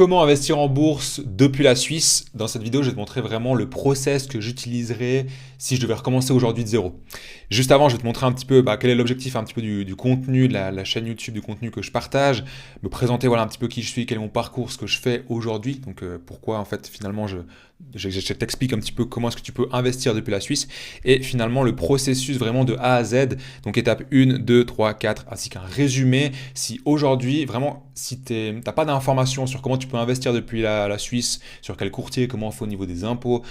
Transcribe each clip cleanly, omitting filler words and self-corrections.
Comment investir en bourse depuis la Suisse? Dans cette vidéo, je vais te montrer vraiment le process que j'utiliserais si je devais recommencer aujourd'hui de zéro. Juste avant, je vais te montrer un petit peu quel est l'objectif un petit peu du contenu, de la chaîne YouTube, du contenu que je partage, me présenter voilà, un petit peu qui je suis, quel est mon parcours, ce que je fais aujourd'hui, donc pourquoi en fait finalement je t'explique un petit peu comment est-ce que tu peux investir depuis la Suisse et finalement le processus vraiment de A à Z, donc étape 1, 2, 3, 4, ainsi qu'un résumé. Si aujourd'hui, vraiment, si tu n'as pas d'informations sur comment tu peux investir depuis la Suisse, sur quel courtier, comment on fait au niveau des impôts,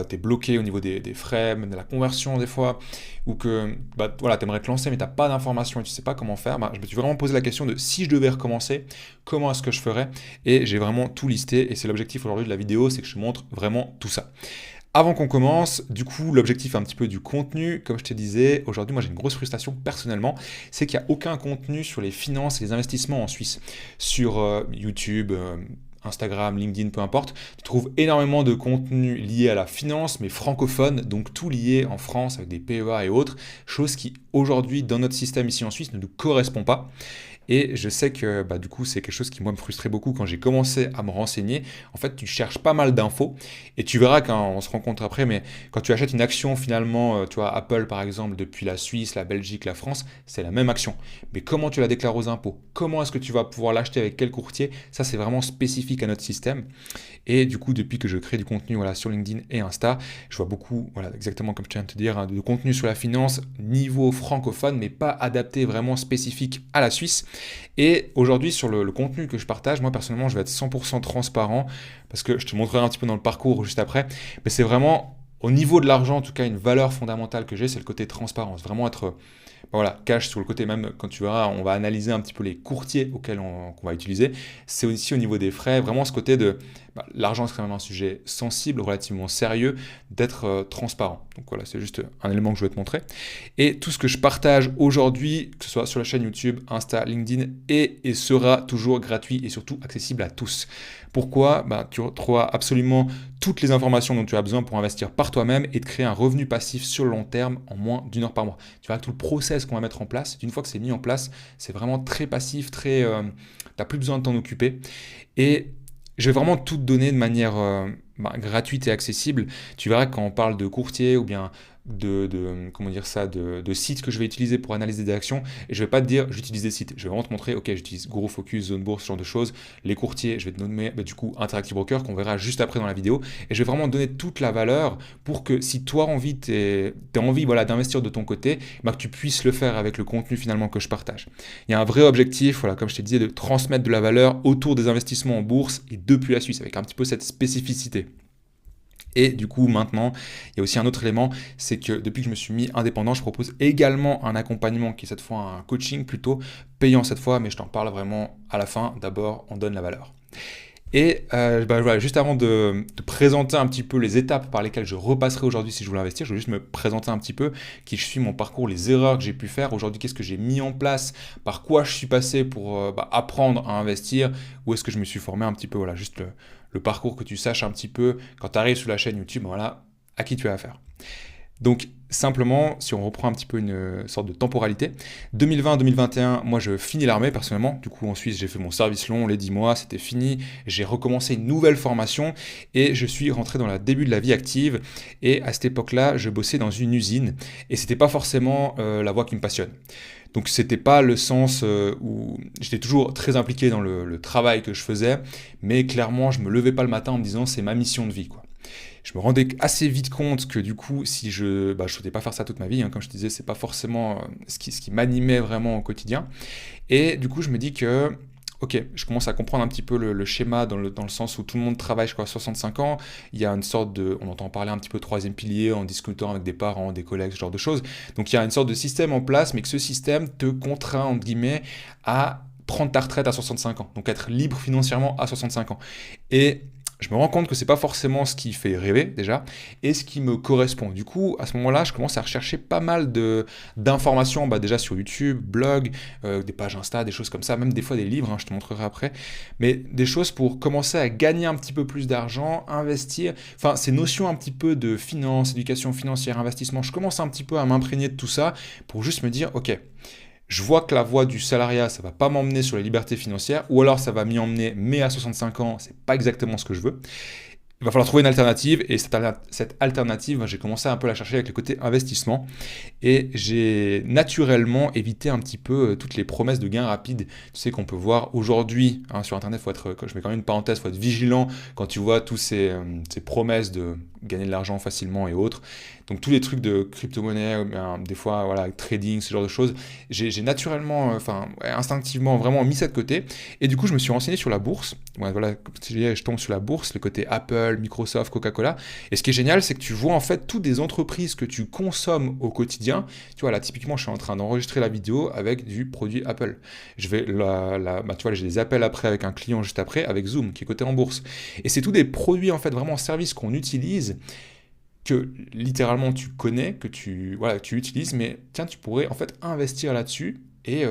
tu es bloqué au niveau des frais, même de la conversion des fois, ou que voilà, tu aimerais te lancer mais tu n'as pas d'informations et tu ne sais pas comment faire, je me suis vraiment posé la question de si je devais recommencer, comment est-ce que je ferais? Et j'ai vraiment tout listé et c'est l'objectif aujourd'hui de la vidéo, c'est que je te montre vraiment tout ça. Avant qu'on commence, du coup, l'objectif un petit peu du contenu, comme je te disais, aujourd'hui, moi j'ai une grosse frustration personnellement, c'est qu'il n'y a aucun contenu sur les finances et les investissements en Suisse. Sur YouTube, Instagram, LinkedIn, peu importe, tu trouves énormément de contenu lié à la finance, mais francophone, donc tout lié en France avec des PEA et autres, chose qui aujourd'hui, dans notre système ici en Suisse, ne nous correspond pas. Et je sais que du coup, c'est quelque chose qui moi me frustrait beaucoup quand j'ai commencé à me renseigner. En fait, tu cherches pas mal d'infos et tu verras quand on se rencontre après, mais quand tu achètes une action finalement, tu vois, Apple par exemple, depuis la Suisse, la Belgique, la France, c'est la même action. Mais comment tu la déclares aux impôts? Comment est-ce que tu vas pouvoir l'acheter avec quel courtier? Ça, c'est vraiment spécifique à notre système. Et du coup, depuis que je crée du contenu voilà, sur LinkedIn et Insta, je vois beaucoup, voilà, exactement comme je viens de te dire, de contenu sur la finance, niveau francophone, mais pas adapté vraiment spécifique à la Suisse. Et aujourd'hui, sur le contenu que je partage, moi personnellement, je vais être 100% transparent, parce que je te montrerai un petit peu dans le parcours juste après, mais c'est vraiment, au niveau de l'argent, en tout cas, une valeur fondamentale que j'ai, c'est le côté transparence. Vraiment être voilà, cash sur le côté, même quand tu verras, on va analyser un petit peu les courtiers qu'on va utiliser. C'est aussi au niveau des frais, vraiment ce côté de l'argent, c'est quand même un sujet sensible, relativement sérieux, d'être transparent. Donc voilà, c'est juste un élément que je vais te montrer. Et tout ce que je partage aujourd'hui, que ce soit sur la chaîne YouTube, Insta, LinkedIn, et sera toujours gratuit et surtout accessible à tous. Pourquoi? Tu trouveras absolument toutes les informations dont tu as besoin pour investir par toi-même et de créer un revenu passif sur le long terme en moins d'une heure par mois. Tu verras que tout le process qu'on va mettre en place, une fois que c'est mis en place, c'est vraiment très passif, tu n'as plus besoin de t'en occuper. Et je vais vraiment tout te donner de manière gratuite et accessible. Tu verras que quand on parle de courtier ou bien comment dire ça, de sites que je vais utiliser pour analyser des actions, et je vais pas te dire j'utilise des sites, je vais vraiment te montrer, ok, j'utilise Guru Focus, Zone Bourse, ce genre de choses, les courtiers, je vais te nommer du coup Interactive Broker qu'on verra juste après dans la vidéo, et je vais vraiment te donner toute la valeur pour que si toi t'as envie voilà, d'investir de ton côté, que tu puisses le faire avec le contenu finalement que je partage. Il y a un vrai objectif, voilà, comme je te disais, de transmettre de la valeur autour des investissements en bourse et depuis la Suisse, avec un petit peu cette spécificité. Et du coup, maintenant, il y a aussi un autre élément, c'est que depuis que je me suis mis indépendant, je propose également un accompagnement qui est cette fois un coaching plutôt payant cette fois, mais je t'en parle vraiment à la fin. D'abord, on donne la valeur. Et voilà, juste avant de te présenter un petit peu les étapes par lesquelles je repasserai aujourd'hui si je voulais investir, je vais juste me présenter un petit peu qui je suis, mon parcours, les erreurs que j'ai pu faire aujourd'hui, qu'est-ce que j'ai mis en place, par quoi je suis passé pour apprendre à investir, où est-ce que je me suis formé un petit peu, voilà, juste le parcours que tu saches un petit peu quand tu arrives sur la chaîne YouTube, voilà, à qui tu as affaire. Donc simplement, si on reprend un petit peu une sorte de temporalité, 2020-2021, moi je finis l'armée personnellement, du coup en Suisse j'ai fait mon service long, les 10 mois, c'était fini, j'ai recommencé une nouvelle formation et je suis rentré dans le début de la vie active et à cette époque-là, je bossais dans une usine et c'était pas forcément la voie qui me passionne. Donc c'était pas le sens où j'étais toujours très impliqué dans le travail que je faisais, mais clairement je me levais pas le matin en me disant c'est ma mission de vie quoi. Je me rendais assez vite compte que du coup, si je souhaitais pas faire ça toute ma vie, comme je te disais, c'est pas forcément ce qui m'animait vraiment au quotidien. Et du coup, je me dis que, ok, je commence à comprendre un petit peu le schéma dans le sens où tout le monde travaille, je crois, à 65 ans. Il y a une sorte on entend parler un petit peu de troisième pilier en discutant avec des parents, des collègues, ce genre de choses. Donc il y a une sorte de système en place, mais que ce système te contraint, entre guillemets, à prendre ta retraite à 65 ans. Donc être libre financièrement à 65 ans. Et je me rends compte que c'est pas forcément ce qui fait rêver déjà et ce qui me correspond. Du coup, à ce moment-là, je commence à rechercher pas mal d'informations déjà sur YouTube, blog, des pages Insta, des choses comme ça, même des fois des livres, je te montrerai après, mais des choses pour commencer à gagner un petit peu plus d'argent, investir, enfin ces notions un petit peu de finance, éducation financière, investissement, je commence un petit peu à m'imprégner de tout ça pour juste me dire, ok, je vois que la voie du salariat, ça va pas m'emmener sur les libertés financières, ou alors ça va m'y emmener, mais à 65 ans, c'est pas exactement ce que je veux. Il va falloir trouver une alternative, et cette alternative, j'ai commencé un peu à la chercher avec le côté investissement, et j'ai naturellement évité un petit peu toutes les promesses de gains rapides. Tu sais qu'on peut voir aujourd'hui sur Internet, je mets quand même une parenthèse, faut être vigilant quand tu vois tous ces promesses de gagner de l'argent facilement et autres. Donc tous les trucs de crypto-monnaie, des fois, voilà, trading, ce genre de choses, j'ai naturellement, instinctivement vraiment mis ça de côté. Et du coup, je me suis renseigné sur la bourse. Ouais, voilà, je tombe sur la bourse, le côté Apple, Microsoft, Coca-Cola. Et ce qui est génial, c'est que tu vois en fait toutes des entreprises que tu consommes au quotidien. Tu vois, là, typiquement, je suis en train d'enregistrer la vidéo avec du produit Apple. Je vais, tu vois, j'ai des appels après avec un client juste après, avec Zoom, qui est coté en bourse. Et c'est tous des produits, en fait, vraiment en service qu'on utilise, que littéralement tu connais, que tu utilises, mais tiens, tu pourrais en fait investir là-dessus et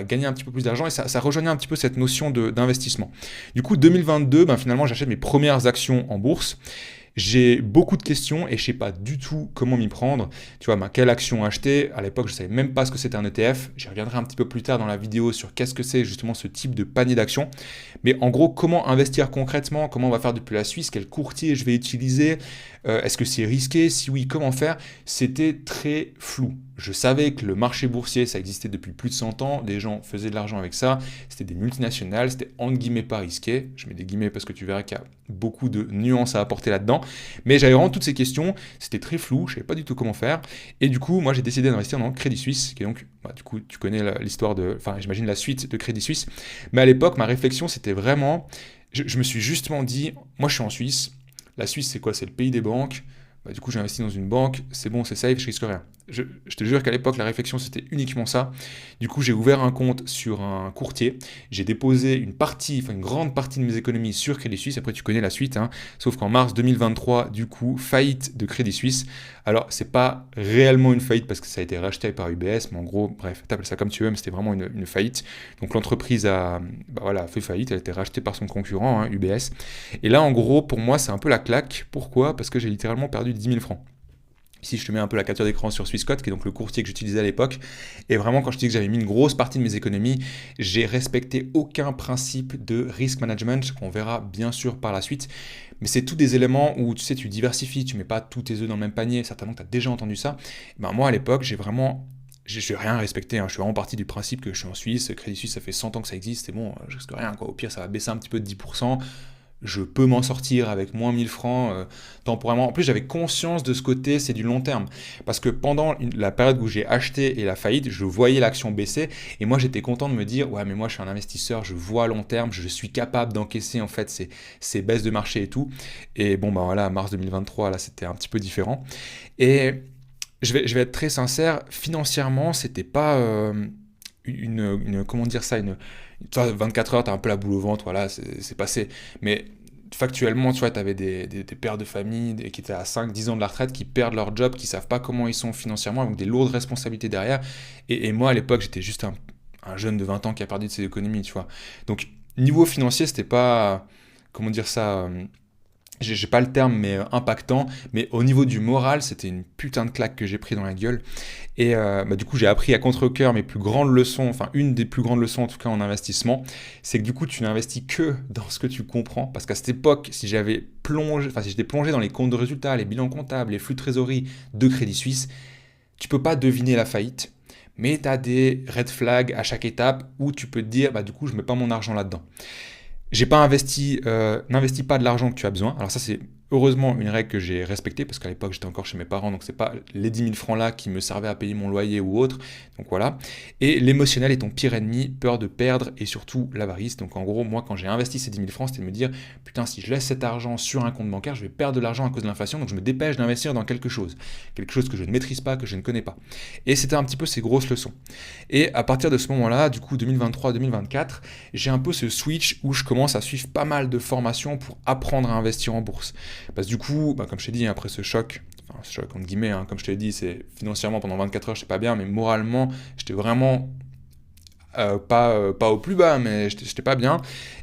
gagner un petit peu plus d'argent, et ça rejoignait un petit peu cette notion d'investissement. Du coup, 2022, finalement, j'achète mes premières actions en bourse. J'ai beaucoup de questions et je ne sais pas du tout comment m'y prendre. Tu vois, quelle action acheter? À l'époque, je ne savais même pas ce que c'était un ETF. J'y reviendrai un petit peu plus tard dans la vidéo sur qu'est-ce que c'est justement ce type de panier d'actions. Mais en gros, comment investir concrètement? Comment on va faire depuis la Suisse? Quel courtier je vais utiliser? Est-ce que c'est risqué? Si oui, comment faire? C'était très flou. Je savais que le marché boursier, ça existait depuis plus de 100 ans. Des gens faisaient de l'argent avec ça. C'était des multinationales. C'était entre guillemets pas risqué. Je mets des guillemets parce que tu verras qu'il y a beaucoup de nuances à apporter là-dedans. Mais j'avais vraiment toutes ces questions. C'était très flou. Je ne savais pas du tout comment faire. Et du coup, moi, j'ai décidé d'investir dans Crédit Suisse, qui est donc, du coup, tu connais l'histoire j'imagine la suite de Crédit Suisse. Mais à l'époque, ma réflexion, c'était vraiment, je me suis justement dit, moi, je suis en Suisse. La Suisse, c'est quoi? C'est le pays des banques. Du coup, j'ai investi dans une banque, c'est bon, c'est safe, je risque rien. Je te jure qu'à l'époque, la réflexion, c'était uniquement ça. Du coup, j'ai ouvert un compte sur un courtier. J'ai déposé une grande partie de mes économies sur Crédit Suisse. Après, tu connais la suite, hein. Sauf qu'en mars 2023, du coup, faillite de Crédit Suisse. Alors, c'est pas réellement une faillite parce que ça a été racheté par UBS, mais en gros, bref, t'appelles ça comme tu veux, mais c'était vraiment une faillite. Donc, l'entreprise a fait faillite, elle a été rachetée par son concurrent, UBS. Et là, en gros, pour moi, c'est un peu la claque. Pourquoi? Parce que j'ai littéralement perdu 10 000 francs. Ici, je te mets un peu la capture d'écran sur Swissquote, qui est donc le courtier que j'utilisais à l'époque. Et vraiment, quand je dis que j'avais mis une grosse partie de mes économies, j'ai respecté aucun principe de risk management, qu'on verra bien sûr par la suite. Mais c'est tous des éléments où, tu sais, tu diversifies, tu mets pas tous tes œufs dans le même panier. Certainement, tu as déjà entendu ça. Moi, à l'époque, je n'ai rien respecté, hein. Je suis vraiment parti du principe que je suis en Suisse, Crédit Suisse, ça fait 100 ans que ça existe, c'est bon, je risque rien, quoi. Au pire, ça va baisser un petit peu de 10%. Je peux m'en sortir avec moins 1000 francs temporairement. En plus, j'avais conscience de ce côté, c'est du long terme. Parce que pendant la période où j'ai acheté et la faillite, je voyais l'action baisser. Et moi, j'étais content de me dire, ouais, mais moi, je suis un investisseur, je vois à long terme, je suis capable d'encaisser en fait ces baisses de marché et tout. Et bon, mars 2023, là, c'était un petit peu différent. Et je vais être très sincère, financièrement, c'était pas comment dire ça, toi, 24 heures, t'as un peu la boule au ventre, voilà, c'est passé. Mais factuellement, tu vois, t'avais des pères de famille qui étaient à 5-10 ans de la retraite, qui perdent leur job, qui savent pas comment ils sont financièrement, avec des lourdes responsabilités derrière. Et moi, à l'époque, j'étais juste un jeune de 20 ans qui a perdu de ses économies, tu vois. Donc, niveau financier, c'était pas, comment dire ça, j'ai pas le terme, mais impactant. Mais au niveau du moral, c'était une putain de claque que j'ai pris dans la gueule. Et du coup, j'ai appris à contre-cœur mes plus grandes leçons, enfin une des plus grandes leçons en tout cas en investissement, c'est que du coup, tu n'investis que dans ce que tu comprends. Parce qu'à cette époque, si j'étais plongé dans les comptes de résultats, les bilans comptables, les flux de trésorerie de Crédit Suisse, tu peux pas deviner la faillite. Mais tu as des red flags à chaque étape où tu peux te dire, du coup, je mets pas mon argent là-dedans. N'investis pas de l'argent que tu as besoin. Alors ça, c'est heureusement une règle que j'ai respectée parce qu'à l'époque, j'étais encore chez mes parents, donc c'est pas les 10 000 francs là qui me servaient à payer mon loyer ou autre. Donc voilà. Et l'émotionnel est ton pire ennemi, peur de perdre et surtout l'avarice. Donc en gros, moi, quand j'ai investi ces 10 000 francs, c'était de me dire, putain, si je laisse cet argent sur un compte bancaire, je vais perdre de l'argent à cause de l'inflation, donc je me dépêche d'investir dans quelque chose que je ne maîtrise pas, que je ne connais pas. Et c'était un petit peu ces grosses leçons. Et à partir de ce moment-là, du coup, 2023-2024, j'ai un peu ce switch où je commence à suivre pas mal de formations pour apprendre à investir en bourse. Parce que du coup, comme je t'ai dit, après ce choc entre guillemets, comme je t'ai dit, c'est financièrement pendant 24 heures, je sais pas bien, mais moralement, j'étais vraiment pas au plus bas, mais j'étais pas bien.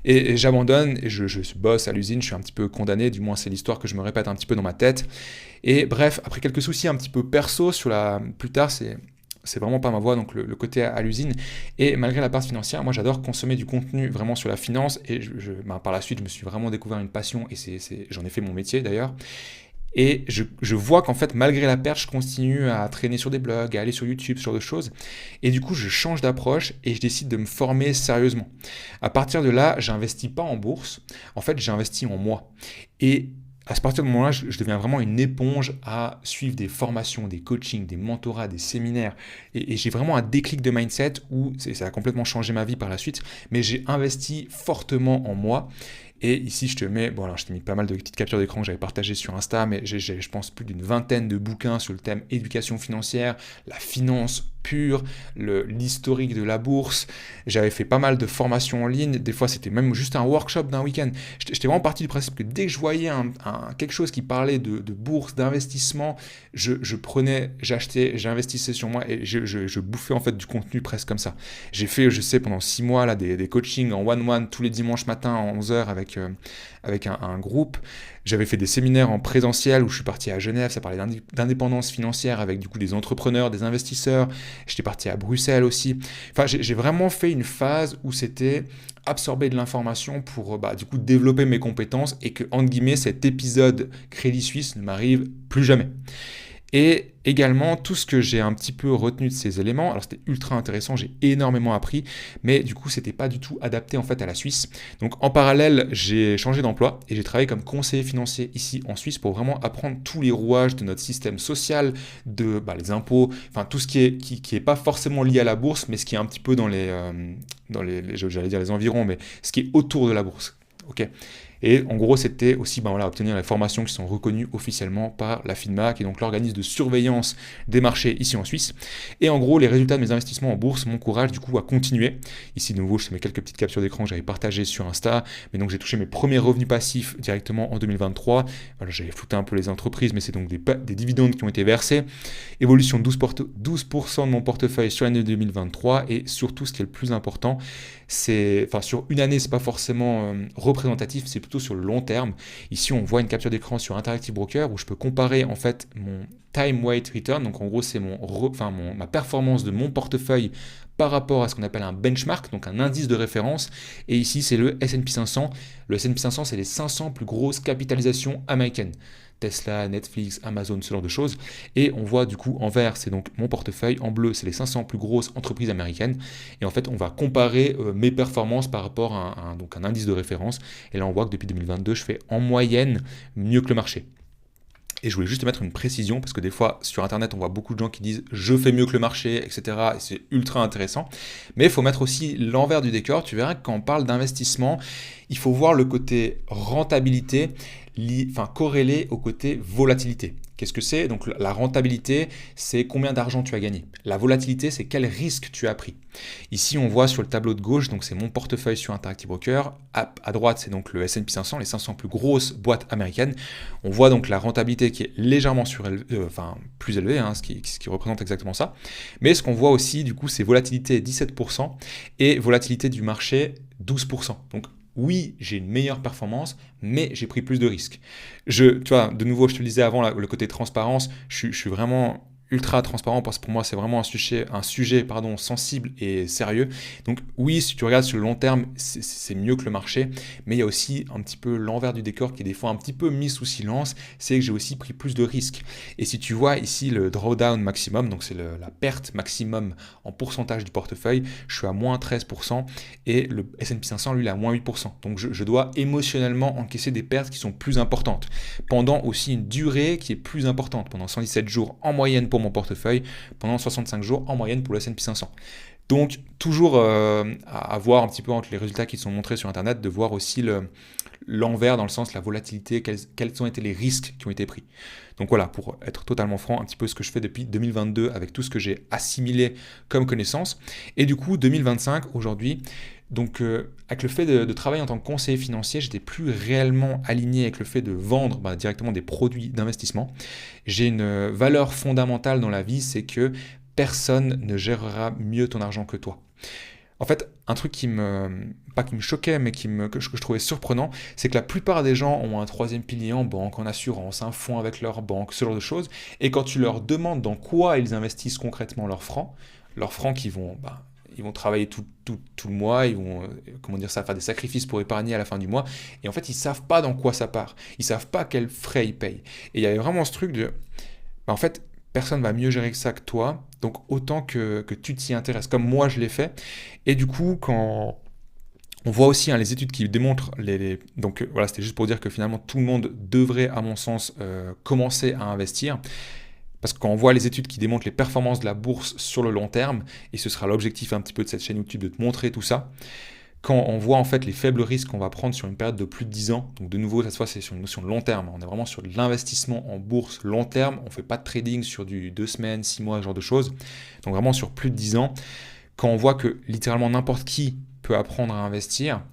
Et j'abandonne et je bosse à l'usine, je suis un petit peu condamné, du moins c'est l'histoire que je me répète un petit peu dans ma tête. Et bref, après quelques soucis un petit peu perso plus tard, c'est vraiment pas ma voie, donc le côté à l'usine. Et malgré la part financière, moi j'adore consommer du contenu vraiment sur la finance, et par la suite je me suis vraiment découvert une passion, et j'en ai fait mon métier d'ailleurs. Et je vois qu'en fait, malgré la perte, je continue à traîner sur des blogs, à aller sur YouTube, ce genre de choses. Et du coup, je change d'approche et je décide de me former sérieusement. À partir de là, j'investis pas en bourse. En fait, j'investis en moi. Et à partir de ce moment-là, je deviens vraiment une éponge à suivre des formations, des coachings, des mentorats, des séminaires. Et j'ai vraiment un déclic de mindset où ça a complètement changé ma vie par la suite. Mais j'ai investi fortement en moi. Et ici, je t'ai mis pas mal de petites captures d'écran que j'avais partagées sur Insta, mais j'ai, je pense, plus d'une vingtaine de bouquins sur le thème éducation financière, la finance pure, l'historique de la bourse. J'avais fait pas mal de formations en ligne. Des fois, c'était même juste un workshop d'un week-end. J'étais vraiment parti du principe que dès que je voyais quelque chose qui parlait de bourse, d'investissement, je prenais, j'achetais, j'investissais sur moi et je bouffais en fait du contenu presque comme ça. J'ai fait, je sais, pendant 6 mois là, des coachings en one-one tous les dimanches matins à 11h avec un groupe. J'avais fait des séminaires en présentiel où je suis parti à Genève, ça parlait d'indépendance financière avec du coup des entrepreneurs, des investisseurs. J'étais parti à Bruxelles aussi. Enfin, j'ai vraiment fait une phase où c'était absorber de l'information pour du coup développer mes compétences et que, entre guillemets, cet épisode Crédit Suisse ne m'arrive plus jamais. Et également, tout ce que j'ai un petit peu retenu de ces éléments, alors c'était ultra intéressant, j'ai énormément appris, mais du coup, c'était pas du tout adapté en fait à la Suisse. Donc en parallèle, j'ai changé d'emploi et j'ai travaillé comme conseiller financier ici en Suisse pour vraiment apprendre tous les rouages de notre système social, de les impôts, enfin tout ce qui est pas forcément lié à la bourse, mais ce qui est un petit peu dans j'allais dire les environs, mais ce qui est autour de la bourse. Ok. Et en gros, c'était aussi obtenir les formations qui sont reconnues officiellement par la FINMA, qui est donc l'organisme de surveillance des marchés ici en Suisse. Et en gros, les résultats de mes investissements en bourse m'encouragent du coup à continuer. Ici, de nouveau, je te mets quelques petites captures d'écran que j'avais partagées sur Insta. Mais donc, j'ai touché mes premiers revenus passifs directement en 2023. Voilà, j'avais flouté un peu les entreprises, mais c'est donc des dividendes qui ont été versés. Évolution de 12% de mon portefeuille sur l'année 2023. Et surtout, ce qui est le plus important, sur une année, c'est pas forcément représentatif, c'est plutôt sur le long terme. Ici, on voit une capture d'écran sur Interactive Broker où je peux comparer en fait mon time weight return, donc en gros, c'est ma performance de mon portefeuille par rapport à ce qu'on appelle un benchmark, donc un indice de référence. Et ici, c'est le S&P 500. Le S&P 500, c'est les 500 plus grosses capitalisations américaines. Tesla, Netflix, Amazon, ce genre de choses. Et on voit du coup en vert, c'est donc mon portefeuille. En bleu, c'est les 500 plus grosses entreprises américaines. Et en fait, on va comparer mes performances par rapport à un indice de référence. Et là, on voit que depuis 2022, je fais en moyenne mieux que le marché. Et je voulais juste te mettre une précision, parce que des fois, sur Internet, on voit beaucoup de gens qui disent « je fais mieux que le marché », etc. Et c'est ultra intéressant. Mais il faut mettre aussi l'envers du décor. Tu verras que quand on parle d'investissement, il faut voir le côté rentabilité corrélé au côté volatilité. Qu'est-ce que c'est? Donc la rentabilité, c'est combien d'argent tu as gagné. La volatilité, c'est quel risque tu as pris. Ici, on voit sur le tableau de gauche, donc c'est mon portefeuille sur Interactive Broker. À droite, c'est donc le S&P 500, les 500 plus grosses boîtes américaines. On voit donc la rentabilité qui est légèrement plus élevée, ce qui représente exactement ça. Mais ce qu'on voit aussi, du coup, c'est volatilité 17% et volatilité du marché 12%. Donc oui, j'ai une meilleure performance, mais j'ai pris plus de risques. Tu vois, de nouveau, je te le disais avant, le côté transparence, je suis vraiment ultra transparent parce que pour moi, c'est vraiment un sujet sensible et sérieux. Donc oui, si tu regardes sur le long terme, c'est mieux que le marché, mais il y a aussi un petit peu l'envers du décor qui est des fois un petit peu mis sous silence, c'est que j'ai aussi pris plus de risques. Et si tu vois ici le drawdown maximum, donc c'est la perte maximum en pourcentage du portefeuille, je suis à moins 13% et le S&P 500, lui, il est à moins 8%. Donc je dois émotionnellement encaisser des pertes qui sont plus importantes, pendant aussi une durée qui est plus importante, pendant 117 jours en moyenne pour mon portefeuille, pendant 65 jours en moyenne pour le S&P 500. Donc toujours à voir un petit peu entre les résultats qui sont montrés sur Internet, de voir aussi l'envers dans le sens la volatilité, quels ont été les risques qui ont été pris. Donc voilà, pour être totalement franc, un petit peu ce que je fais depuis 2022 avec tout ce que j'ai assimilé comme connaissance. Et du coup, 2025, aujourd'hui, donc avec le fait de travailler en tant que conseiller financier, j'étais plus réellement aligné avec le fait de vendre directement des produits d'investissement. J'ai une valeur fondamentale dans la vie, c'est que personne ne gérera mieux ton argent que toi. En fait, un truc pas qui me choquait, mais que je trouvais surprenant, c'est que la plupart des gens ont un troisième pilier en banque, en assurance, un fonds avec leur banque, ce genre de choses. Et quand tu leur demandes dans quoi ils investissent concrètement leurs francs ils vont travailler tout le mois, ils vont, faire des sacrifices pour épargner à la fin du mois. Et en fait, ils savent pas dans quoi ça part. Ils savent pas quels frais ils payent. Et il y avait vraiment ce truc de, en fait, personne va mieux gérer que ça que toi, donc autant que tu t'y intéresses, comme moi je l'ai fait. Et du coup, quand on voit aussi les études qui démontrent donc voilà, c'était juste pour dire que finalement tout le monde devrait, à mon sens, commencer à investir. Parce que quand on voit les études qui démontrent les performances de la bourse sur le long terme, et ce sera l'objectif un petit peu de cette chaîne YouTube de te montrer tout ça, quand on voit en fait les faibles risques qu'on va prendre sur une période de plus de 10 ans, donc de nouveau cette fois c'est sur une notion de long terme, on est vraiment sur de l'investissement en bourse long terme, on ne fait pas de trading sur du 2 semaines, 6 mois, ce genre de choses, donc vraiment sur plus de 10 ans, quand on voit que littéralement n'importe qui peut apprendre à investir,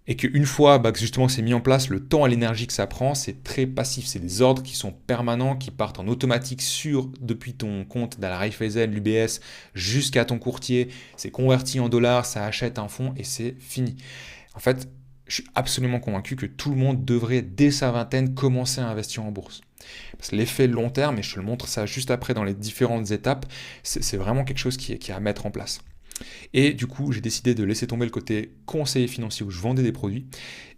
et qu'une fois que justement c'est mis en place, le temps et l'énergie que ça prend, c'est très passif. C'est des ordres qui sont permanents, qui partent en automatique depuis ton compte dans la Raiffeisen, l'UBS, jusqu'à ton courtier. C'est converti en dollars, ça achète un fonds et c'est fini. En fait, je suis absolument convaincu que tout le monde devrait, dès sa vingtaine, commencer à investir en bourse. Parce que l'effet long terme, et je te le montre ça juste après dans les différentes étapes, c'est vraiment quelque chose qui est à mettre en place. Et du coup, j'ai décidé de laisser tomber le côté conseiller financier où je vendais des produits.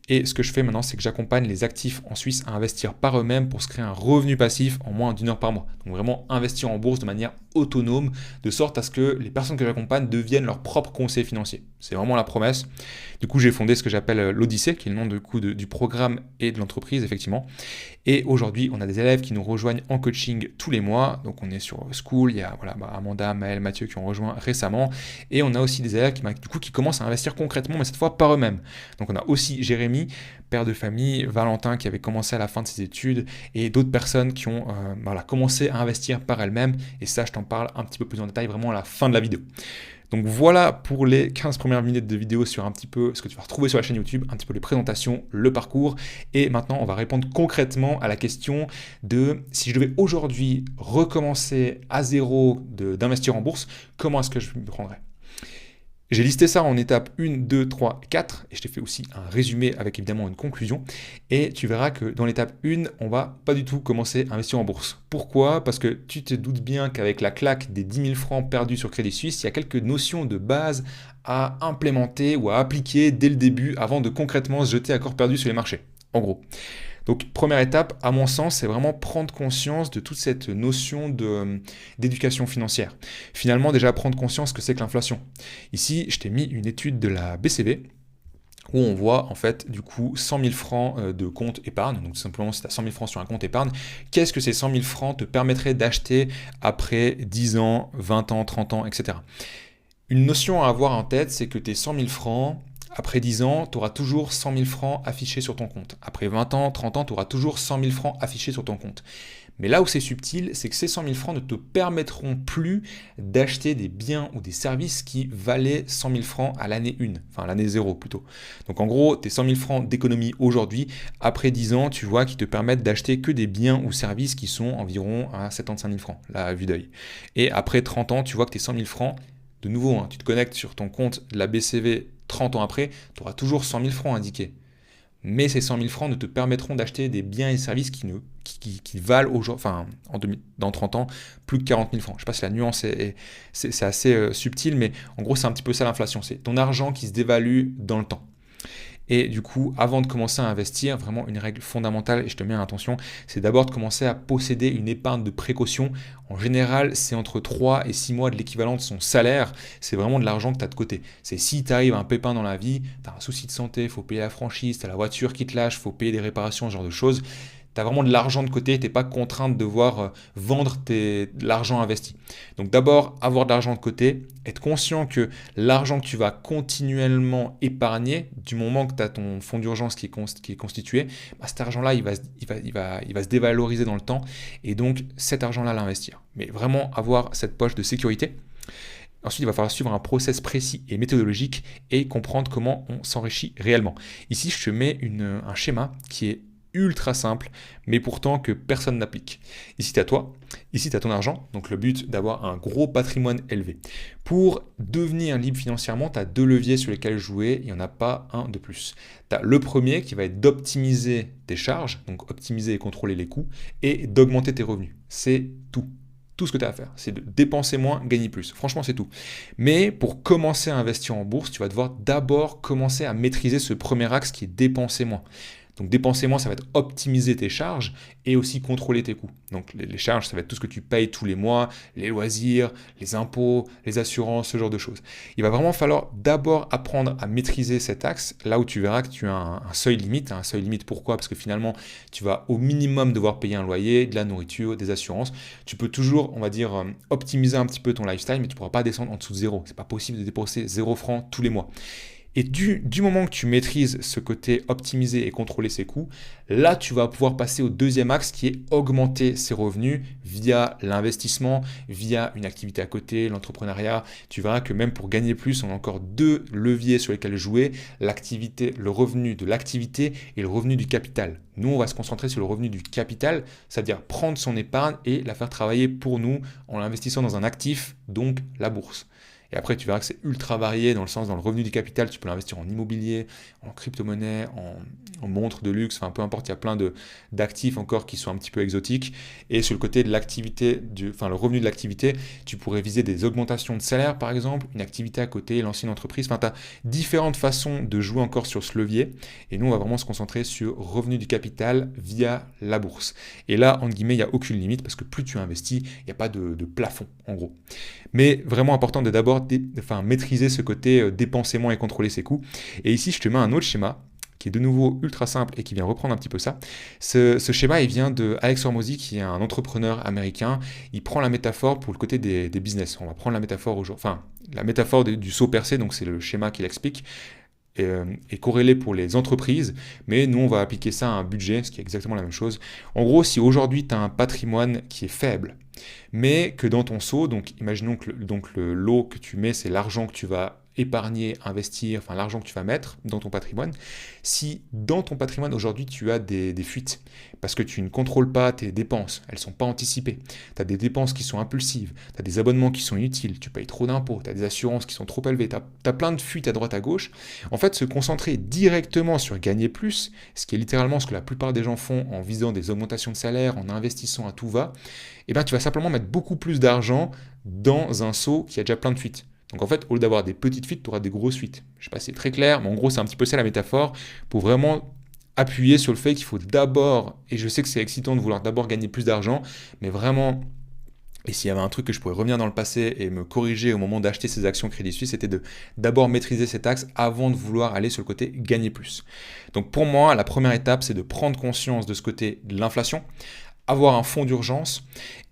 Et ce que je fais maintenant, c'est que j'accompagne les actifs en Suisse à investir par eux-mêmes pour se créer un revenu passif en moins d'1 heure par mois. Donc vraiment investir en bourse de manière autonome, de sorte à ce que les personnes que j'accompagne deviennent leurs propres conseillers financiers. C'est vraiment la promesse. Du coup, j'ai fondé ce que j'appelle l'Odyssée, qui est le nom du programme et de l'entreprise, effectivement. Et aujourd'hui, on a des élèves qui nous rejoignent en coaching tous les mois. Donc on est sur School, il y a Amanda, Maëlle, Mathieu qui ont rejoint récemment. Et on a aussi des élèves qui commencent à investir concrètement, mais cette fois par eux-mêmes. Donc on a aussi Jérémy, père de famille, Valentin qui avait commencé à la fin de ses études, et d'autres personnes qui ont commencé à investir par elles-mêmes. Et ça, je t'en parle un petit peu plus en détail vraiment à la fin de la vidéo. Donc voilà pour les 15 premières minutes de vidéo sur un petit peu ce que tu vas retrouver sur la chaîne YouTube, un petit peu les présentations, le parcours. Et maintenant, on va répondre concrètement à la question de si je devais aujourd'hui recommencer à zéro d'investir en bourse, comment est-ce que je me prendrais ? J'ai listé ça en étapes 1, 2, 3, 4 et je t'ai fait aussi un résumé avec évidemment une conclusion. Et tu verras que dans l'étape 1, on va pas du tout commencer à investir en bourse. Pourquoi ? Parce que tu te doutes bien qu'avec la claque des 10 000 francs perdus sur Crédit Suisse, il y a quelques notions de base à implémenter ou à appliquer dès le début avant de concrètement se jeter à corps perdu sur les marchés. En gros. Donc première étape, à mon sens, c'est vraiment prendre conscience de toute cette notion d'éducation financière. Finalement, déjà prendre conscience que c'est que l'inflation. Ici, je t'ai mis une étude de la BCV où on voit en fait du coup 100 000 francs de compte épargne. Donc tout simplement, si tu as 100 000 francs sur un compte épargne, qu'est-ce que ces 100 000 francs te permettraient d'acheter après 10 ans, 20 ans, 30 ans, etc. Une notion à avoir en tête, c'est que tes 100 000 francs, après 10 ans, tu auras toujours 100 000 francs affichés sur ton compte. Après 20 ans, 30 ans, tu auras toujours 100 000 francs affichés sur ton compte. Mais là où c'est subtil, c'est que ces 100 000 francs ne te permettront plus d'acheter des biens ou des services qui valaient 100 000 francs à l'année 1, enfin l'année 0 plutôt. Donc en gros, tes 100 000 francs d'économie aujourd'hui, après 10 ans, tu vois, qui te permettent d'acheter que des biens ou services qui sont environ à 75 000 francs, là à vue d'œil. Et après 30 ans, tu vois que tes 100 000 francs, de nouveau, tu te connectes sur ton compte de la BCV 30 ans après, tu auras toujours 100 000 francs indiqués. Mais ces 100 000 francs ne te permettront d'acheter des biens et services qui valent dans 30 ans plus que 40 000 francs. Je ne sais pas si la nuance c'est assez subtil, mais en gros c'est un petit peu ça l'inflation. C'est ton argent qui se dévalue dans le temps. Et du coup, avant de commencer à investir, vraiment une règle fondamentale, et je te mets à l'attention, c'est d'abord de commencer à posséder une épargne de précaution. En général, c'est entre 3 et 6 mois de l'équivalent de son salaire. C'est vraiment de l'argent que tu as de côté. C'est si tu arrives à un pépin dans la vie, tu as un souci de santé, il faut payer la franchise, tu as la voiture qui te lâche, il faut payer des réparations, ce genre de choses. Tu as vraiment de l'argent de côté, tu n'es pas contraint de devoir vendre l'argent investi. Donc d'abord, avoir de l'argent de côté, être conscient que l'argent que tu vas continuellement épargner, du moment que tu as ton fonds d'urgence qui est constitué, cet argent-là, il va se dévaloriser dans le temps et donc cet argent-là, l'investir. Mais vraiment avoir cette poche de sécurité. Ensuite, il va falloir suivre un process précis et méthodologique et comprendre comment on s'enrichit réellement. Ici, je te mets un schéma qui est ultra simple, mais pourtant que personne n'applique. Ici, tu as toi, ici, tu as ton argent, donc le but d'avoir un gros patrimoine élevé. Pour devenir libre financièrement, tu as 2 leviers sur lesquels jouer, il n'y en a pas un de plus. Tu as le premier qui va être d'optimiser tes charges, donc optimiser et contrôler les coûts, et d'augmenter tes revenus. C'est tout. Tout ce que tu as à faire, c'est de dépenser moins, gagner plus. Franchement, c'est tout. Mais pour commencer à investir en bourse, tu vas devoir d'abord commencer à maîtriser ce premier axe qui est dépenser moins. Donc dépenser moins, ça va être optimiser tes charges et aussi contrôler tes coûts. Donc les charges, ça va être tout ce que tu payes tous les mois, les loisirs, les impôts, les assurances, ce genre de choses. Il va vraiment falloir d'abord apprendre à maîtriser cet axe, là où tu verras que tu as un seuil limite. Un seuil limite, pourquoi? Parce que finalement, tu vas au minimum devoir payer un loyer, de la nourriture, des assurances. Tu peux toujours, on va dire, optimiser un petit peu ton lifestyle, mais tu ne pourras pas descendre en dessous de zéro. C'est pas possible de dépenser 0 francs tous les mois. Et du moment que tu maîtrises ce côté optimiser et contrôler ses coûts, là, tu vas pouvoir passer au deuxième axe qui est augmenter ses revenus via l'investissement, via une activité à côté, l'entrepreneuriat. Tu verras que même pour gagner plus, on a encore 2 leviers sur lesquels jouer, l'activité, le revenu de l'activité et le revenu du capital. Nous, on va se concentrer sur le revenu du capital, c'est-à-dire prendre son épargne et la faire travailler pour nous en l'investissant dans un actif, donc la bourse. Et après, tu verras que c'est ultra varié dans le revenu du capital, tu peux l'investir en immobilier, en crypto-monnaie, en montres de luxe, enfin peu importe, il y a plein d'actifs encore qui sont un petit peu exotiques. Et sur le côté de l'activité, le revenu de l'activité, tu pourrais viser des augmentations de salaire par exemple, une activité à côté, l'ancienne entreprise. Enfin, tu as différentes façons de jouer encore sur ce levier. Et nous, on va vraiment se concentrer sur revenu du capital via la bourse. Et là, entre guillemets, il n'y a aucune limite parce que plus tu investis, il n'y a pas de plafond en gros. Mais vraiment important de d'abord maîtriser ce côté dépenser moins et contrôler ses coûts. Et ici, je te mets un autre schéma qui est de nouveau ultra simple et qui vient reprendre un petit peu ça. Ce schéma, il vient de Alex Hormozy, qui est un entrepreneur américain. Il prend la métaphore pour le côté des business. On va prendre la métaphore la métaphore du saut percé, donc c'est le schéma qu'il explique, est corrélé pour les entreprises, mais nous on va appliquer ça à un budget, ce qui est exactement la même chose. En gros, si aujourd'hui tu as un patrimoine qui est faible, mais que dans ton saut, donc imaginons que le lot que tu mets, c'est l'argent que tu vas épargner, investir, enfin l'argent que tu vas mettre dans ton patrimoine. Si dans ton patrimoine aujourd'hui tu as des fuites, parce que tu ne contrôles pas tes dépenses, elles ne sont pas anticipées, tu as des dépenses qui sont impulsives, tu as des abonnements qui sont inutiles, tu payes trop d'impôts, tu as des assurances qui sont trop élevées, tu as plein de fuites à droite à gauche, en fait se concentrer directement sur gagner plus, ce qui est littéralement ce que la plupart des gens font en visant des augmentations de salaire, en investissant à tout va, et bien tu vas simplement mettre beaucoup plus d'argent dans un seau qui a déjà plein de fuites. Donc en fait, au lieu d'avoir des petites fuites, tu auras des grosses fuites. Je ne sais pas si c'est très clair, mais en gros, c'est un petit peu ça la métaphore, pour vraiment appuyer sur le fait qu'il faut d'abord, et je sais que c'est excitant de vouloir d'abord gagner plus d'argent, mais vraiment, et s'il y avait un truc que je pourrais revenir dans le passé et me corriger au moment d'acheter ces actions Crédit Suisse, c'était de d'abord maîtriser ces taxes avant de vouloir aller sur le côté gagner plus. Donc pour moi, la première étape, c'est de prendre conscience de ce côté de l'inflation, avoir un fonds d'urgence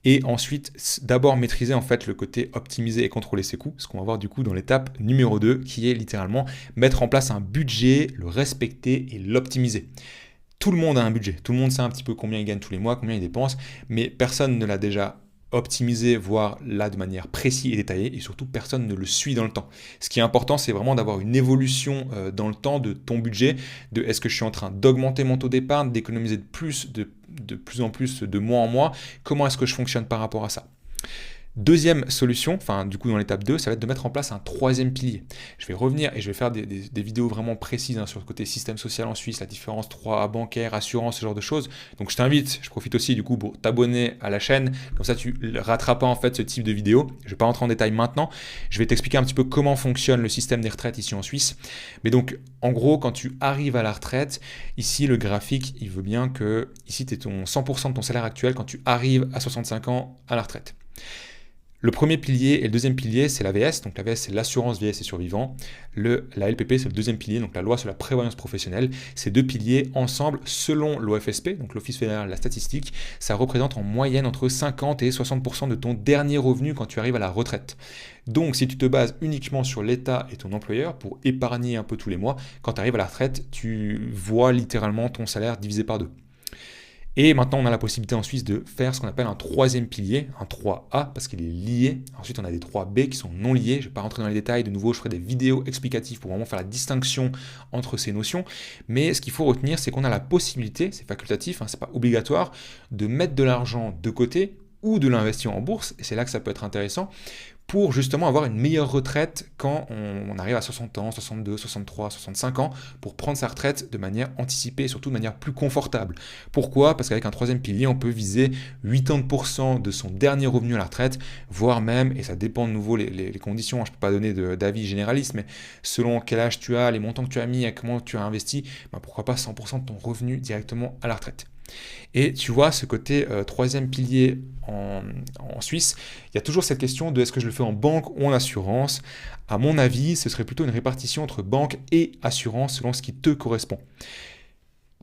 et ensuite d'abord maîtriser en fait le côté optimiser et contrôler ses coûts, ce qu'on va voir du coup dans l'étape numéro 2 qui est littéralement mettre en place un budget, le respecter et l'optimiser. Tout le monde a un budget, tout le monde sait un petit peu combien il gagne tous les mois, combien il dépense, mais personne ne l'a déjà optimisé, voire là de manière précise et détaillée, et surtout personne ne le suit dans le temps. Ce qui est important, c'est vraiment d'avoir une évolution dans le temps de ton budget, de est-ce que je suis en train d'augmenter mon taux d'épargne, d'économiser de plus en plus de mois en mois, comment est-ce que je fonctionne par rapport à ça. Deuxième solution, du coup dans l'étape 2, ça va être de mettre en place un troisième pilier. Je vais revenir et je vais faire des vidéos vraiment précises sur le côté système social en Suisse, la différence 3A bancaire, assurance, ce genre de choses. Donc je t'invite, je profite aussi du coup pour t'abonner à la chaîne, comme ça tu ne rateras pas en fait ce type de vidéo. Je ne vais pas rentrer en détail maintenant, je vais t'expliquer un petit peu comment fonctionne le système des retraites ici en Suisse. Mais donc en gros, quand tu arrives à la retraite, ici le graphique, il veut bien que, ici tu es ton 100% de ton salaire actuel quand tu arrives à 65 ans à la retraite. Le premier pilier et le deuxième pilier, c'est l'AVS. Donc l'AVS, c'est l'assurance vieillesse et survivant. La LPP, c'est le deuxième pilier, donc la loi sur la prévoyance professionnelle. Ces deux piliers, ensemble, selon l'OFSP, donc l'Office fédéral de la statistique, ça représente en moyenne entre 50 et 60% de ton dernier revenu quand tu arrives à la retraite. Donc si tu te bases uniquement sur l'État et ton employeur pour épargner un peu tous les mois, quand tu arrives à la retraite, tu vois littéralement ton salaire divisé par 2. Et maintenant, on a la possibilité en Suisse de faire ce qu'on appelle un troisième pilier, un 3A, parce qu'il est lié. Ensuite, on a des 3B qui sont non liés. Je ne vais pas rentrer dans les détails. De nouveau, je ferai des vidéos explicatives pour vraiment faire la distinction entre ces notions. Mais ce qu'il faut retenir, c'est qu'on a la possibilité, c'est facultatif, hein, c'est pas obligatoire, de mettre de l'argent de côté ou de l'investir en bourse. Et c'est là que ça peut être intéressant pour justement avoir une meilleure retraite quand on arrive à 60 ans, 62, 63, 65 ans, pour prendre sa retraite de manière anticipée et surtout de manière plus confortable. Pourquoi? Parce qu'avec un troisième pilier, on peut viser 80% de son dernier revenu à la retraite, voire même, et ça dépend de nouveau les conditions, je ne peux pas donner d'avis généraliste, mais selon quel âge tu as, les montants que tu as mis, et comment tu as investi, pourquoi pas 100% de ton revenu directement à la retraite. Et tu vois, ce côté troisième pilier en Suisse, il y a toujours cette question de est-ce que je le fais en banque ou en assurance. À mon avis, ce serait plutôt une répartition entre banque et assurance selon ce qui te correspond.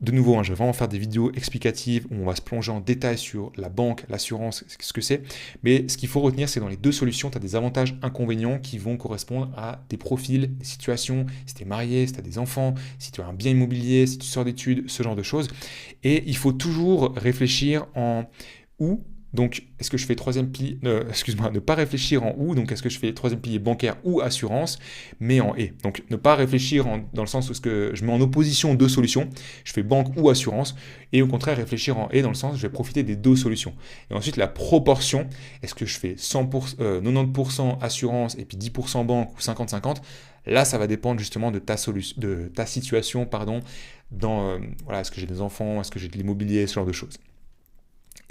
De nouveau, je vais vraiment faire des vidéos explicatives où on va se plonger en détail sur la banque, l'assurance, ce que c'est. Mais ce qu'il faut retenir, c'est que dans les deux solutions, tu as des avantages, inconvénients qui vont correspondre à des profils, des situations, si tu es marié, si tu as des enfants, si tu as un bien immobilier, si tu sors d'études, ce genre de choses. Et il faut toujours réfléchir en où. Donc, est-ce que je fais troisième pilier, ne pas réfléchir en ou, donc est-ce que je fais troisième pilier bancaire ou assurance, mais en et. Donc, ne pas réfléchir dans le sens où je mets en opposition deux solutions, je fais banque ou assurance, et au contraire réfléchir en et dans le sens où je vais profiter des deux solutions. Et ensuite, la proportion, est-ce que je fais 90% assurance et puis 10% banque ou 50-50, là, ça va dépendre justement de ta situation, dans, est-ce que j'ai des enfants, est-ce que j'ai de l'immobilier, ce genre de choses.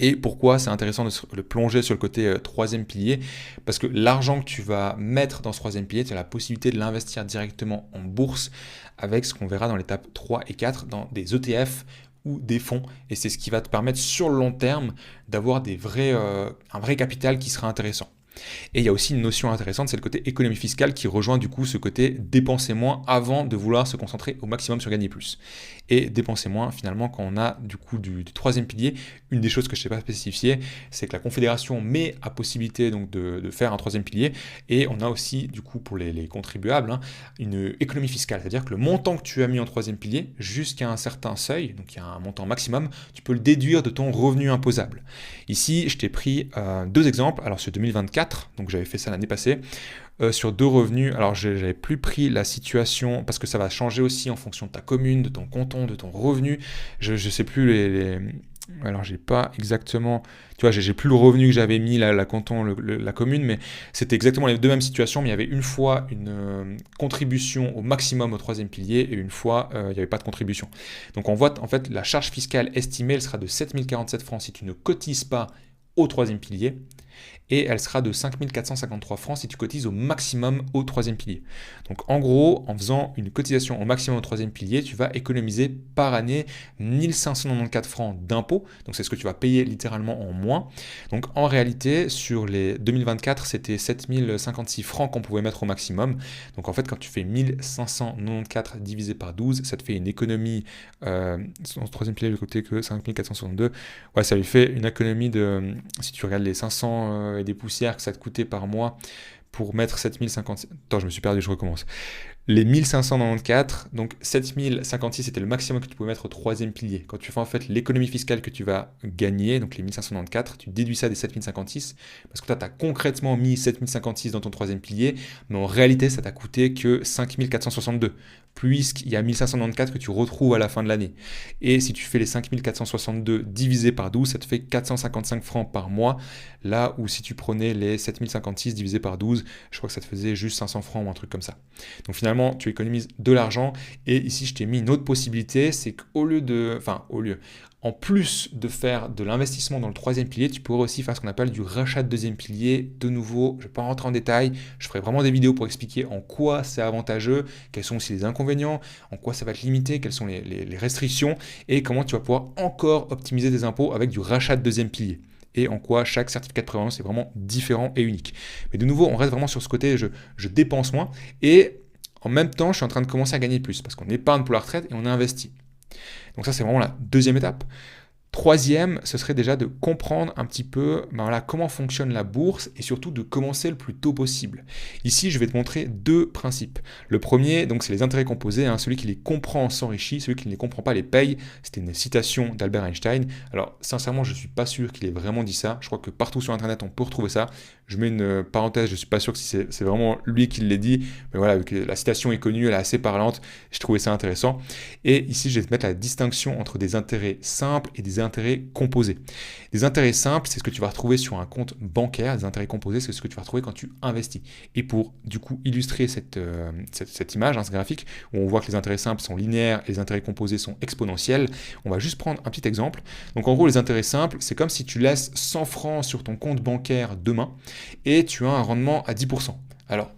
Et pourquoi c'est intéressant de le plonger sur le côté troisième pilier? Parce que l'argent que tu vas mettre dans ce troisième pilier, tu as la possibilité de l'investir directement en bourse avec ce qu'on verra dans l'étape 3 et 4, dans des ETF ou des fonds. Et c'est ce qui va te permettre sur le long terme d'avoir un vrai capital qui sera intéressant. Et il y a aussi une notion intéressante, c'est le côté économie fiscale qui rejoint du coup ce côté dépenser moins avant de vouloir se concentrer au maximum sur gagner plus. Et dépenser moins, finalement, quand on a du coup du troisième pilier, une des choses que je ne sais pas spécifier, c'est que la Confédération met à possibilité donc de faire un troisième pilier, et on a aussi du coup pour les contribuables une économie fiscale, c'est-à-dire que le montant que tu as mis en troisième pilier jusqu'à un certain seuil, donc il y a un montant maximum, tu peux le déduire de ton revenu imposable. Ici, je t'ai pris deux exemples. Alors sur 2024, donc j'avais fait ça l'année passée, sur deux revenus. Alors je n'avais plus pris la situation parce que ça va changer aussi en fonction de ta commune, de ton canton, de ton revenu. Je ne sais plus alors j'ai pas exactement, tu vois, j'ai plus le revenu que j'avais mis la canton, la commune, mais c'était exactement les deux mêmes situations, mais il y avait une fois une contribution au maximum au troisième pilier et une fois il n'y avait pas de contribution. Donc on voit en fait la charge fiscale estimée, elle sera de 7047 francs si tu ne cotises pas au troisième pilier, et elle sera de 5453 francs si tu cotises au maximum au troisième pilier. Donc en gros, en faisant une cotisation au maximum au troisième pilier, tu vas économiser par année 1594 francs d'impôts, donc c'est ce que tu vas payer littéralement en moins. Donc en réalité, sur les 2024, c'était 7056 francs qu'on pouvait mettre au maximum. Donc en fait, quand tu fais 1594 divisé par 12, ça te fait une économie, son troisième pilier de côté que 5462, ouais, ça lui fait une économie de, si tu regardes les 500 et des poussières que ça te coûtait par mois pour mettre 7056. Attends, je me suis perdu, je recommence. Les 1594, donc 7056 c'était le maximum que tu pouvais mettre au troisième pilier. Quand tu fais en fait l'économie fiscale que tu vas gagner, donc les 1594, tu déduis ça des 7056, parce que toi tu as concrètement mis 7056 dans ton troisième pilier, mais en réalité ça t'a coûté que 5462, puisqu'il y a 1594 que tu retrouves à la fin de l'année. Et si tu fais les 5462 divisé par 12, ça te fait 455 francs par mois, là où si tu prenais les 7056 divisé par 12, je crois que ça te faisait juste 500 francs ou un truc comme ça. Donc finalement, tu économises de l'argent. Et ici, je t'ai mis une autre possibilité, c'est en plus de faire de l'investissement dans le troisième pilier, tu pourrais aussi faire ce qu'on appelle du rachat de deuxième pilier. De nouveau, je ne vais pas rentrer en détail, je ferai vraiment des vidéos pour expliquer en quoi c'est avantageux, quels sont aussi les inconvénients, en quoi ça va te limiter, quelles sont les restrictions, et comment tu vas pouvoir encore optimiser tes impôts avec du rachat de deuxième pilier. Et en quoi chaque certificat de prévoyance est vraiment différent et unique. Mais de nouveau, on reste vraiment sur ce côté, je dépense moins, et en même temps, je suis en train de commencer à gagner plus, parce qu'on épargne pour la retraite et on investit. Donc ça, c'est vraiment la deuxième étape. Troisième, ce serait déjà de comprendre un petit peu comment fonctionne la bourse et surtout de commencer le plus tôt possible. Ici, je vais te montrer deux principes. Le premier, donc, c'est les intérêts composés. Celui qui les comprend s'enrichit, celui qui ne les comprend pas les paye. C'était une citation d'Albert Einstein. Alors, sincèrement, je ne suis pas sûr qu'il ait vraiment dit ça. Je crois que partout sur Internet, on peut retrouver ça. Je mets une parenthèse, je ne suis pas sûr si c'est vraiment lui qui l'a dit. Mais voilà, vu que la citation est connue, elle est assez parlante. Je trouvais ça intéressant. Et ici, je vais te mettre la distinction entre des intérêts simples et des intérêts composés. Des intérêts simples, c'est ce que tu vas retrouver sur un compte bancaire. Des intérêts composés, c'est ce que tu vas retrouver quand tu investis. Et pour du coup illustrer cette image, ce graphique, où on voit que les intérêts simples sont linéaires et les intérêts composés sont exponentiels, on va juste prendre un petit exemple. Donc en gros, les intérêts simples, c'est comme si tu laisses 100 francs sur ton compte bancaire demain et tu as un rendement à 10%. Alors,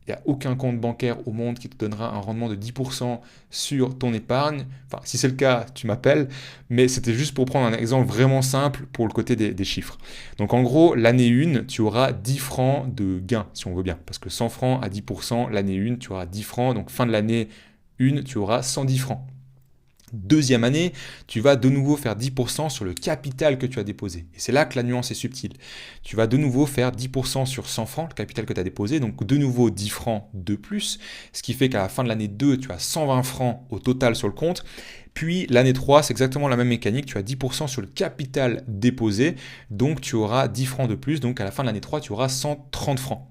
il n'y a aucun compte bancaire au monde qui te donnera un rendement de 10% sur ton épargne. Enfin, si c'est le cas, tu m'appelles. Mais c'était juste pour prendre un exemple vraiment simple pour le côté des chiffres. Donc en gros, l'année 1, tu auras 10 francs de gain, si on veut bien. Parce que 100 francs à 10%, l'année 1, tu auras 10 francs. Donc fin de l'année 1, tu auras 110 francs. Deuxième année, tu vas de nouveau faire 10% sur le capital que tu as déposé. Et c'est là que la nuance est subtile. Tu vas de nouveau faire 10% sur 100 francs, le capital que tu as déposé, donc de nouveau 10 francs de plus, ce qui fait qu'à la fin de l'année 2, tu as 120 francs au total sur le compte. Puis l'année 3, c'est exactement la même mécanique, tu as 10% sur le capital déposé, donc tu auras 10 francs de plus, donc à la fin de l'année 3, tu auras 130 francs.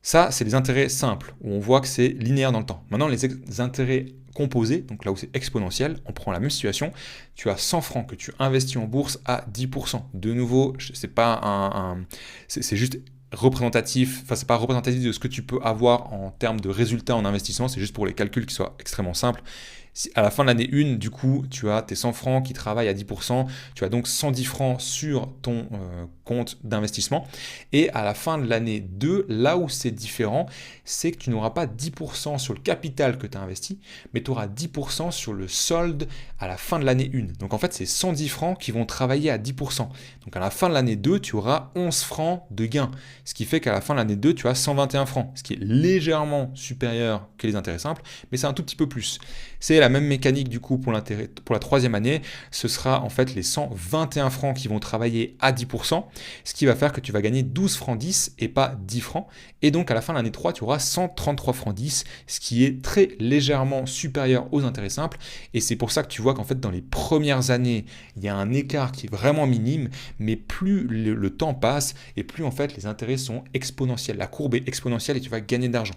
Ça, c'est les intérêts simples, où on voit que c'est linéaire dans le temps. Maintenant, les intérêts composés, donc là où c'est exponentiel, on prend la même situation, tu as 100 francs que tu investis en bourse à 10%. De nouveau, c'est pas c'est juste représentatif, enfin c'est pas représentatif de ce que tu peux avoir en termes de résultats en investissement, c'est juste pour les calculs qui soient extrêmement simples. Si à la fin de l'année 1, du coup, tu as tes 100 francs qui travaillent à 10%, tu as donc 110 francs sur ton compte d'investissement. Et à la fin de l'année 2, là où c'est différent, c'est que tu n'auras pas 10% sur le capital que tu as investi, mais tu auras 10% sur le solde à la fin de l'année 1. Donc en fait, c'est 110 francs qui vont travailler à 10%. Donc à la fin de l'année 2, tu auras 11 francs de gain, ce qui fait qu'à la fin de l'année 2, tu as 121 francs, ce qui est légèrement supérieur que les intérêts simples, mais c'est un tout petit peu plus. C'est la même mécanique du coup pour la troisième année, ce sera en fait les 121 francs qui vont travailler à 10%, ce qui va faire que tu vas gagner 12 francs 10 et pas 10 francs. Et donc à la fin de l'année 3, tu auras 133 francs 10, ce qui est très légèrement supérieur aux intérêts simples. Et c'est pour ça que tu vois qu'en fait dans les premières années, il y a un écart qui est vraiment minime, mais plus le temps passe et plus en fait les intérêts sont exponentiels. La courbe est exponentielle et tu vas gagner d'argent.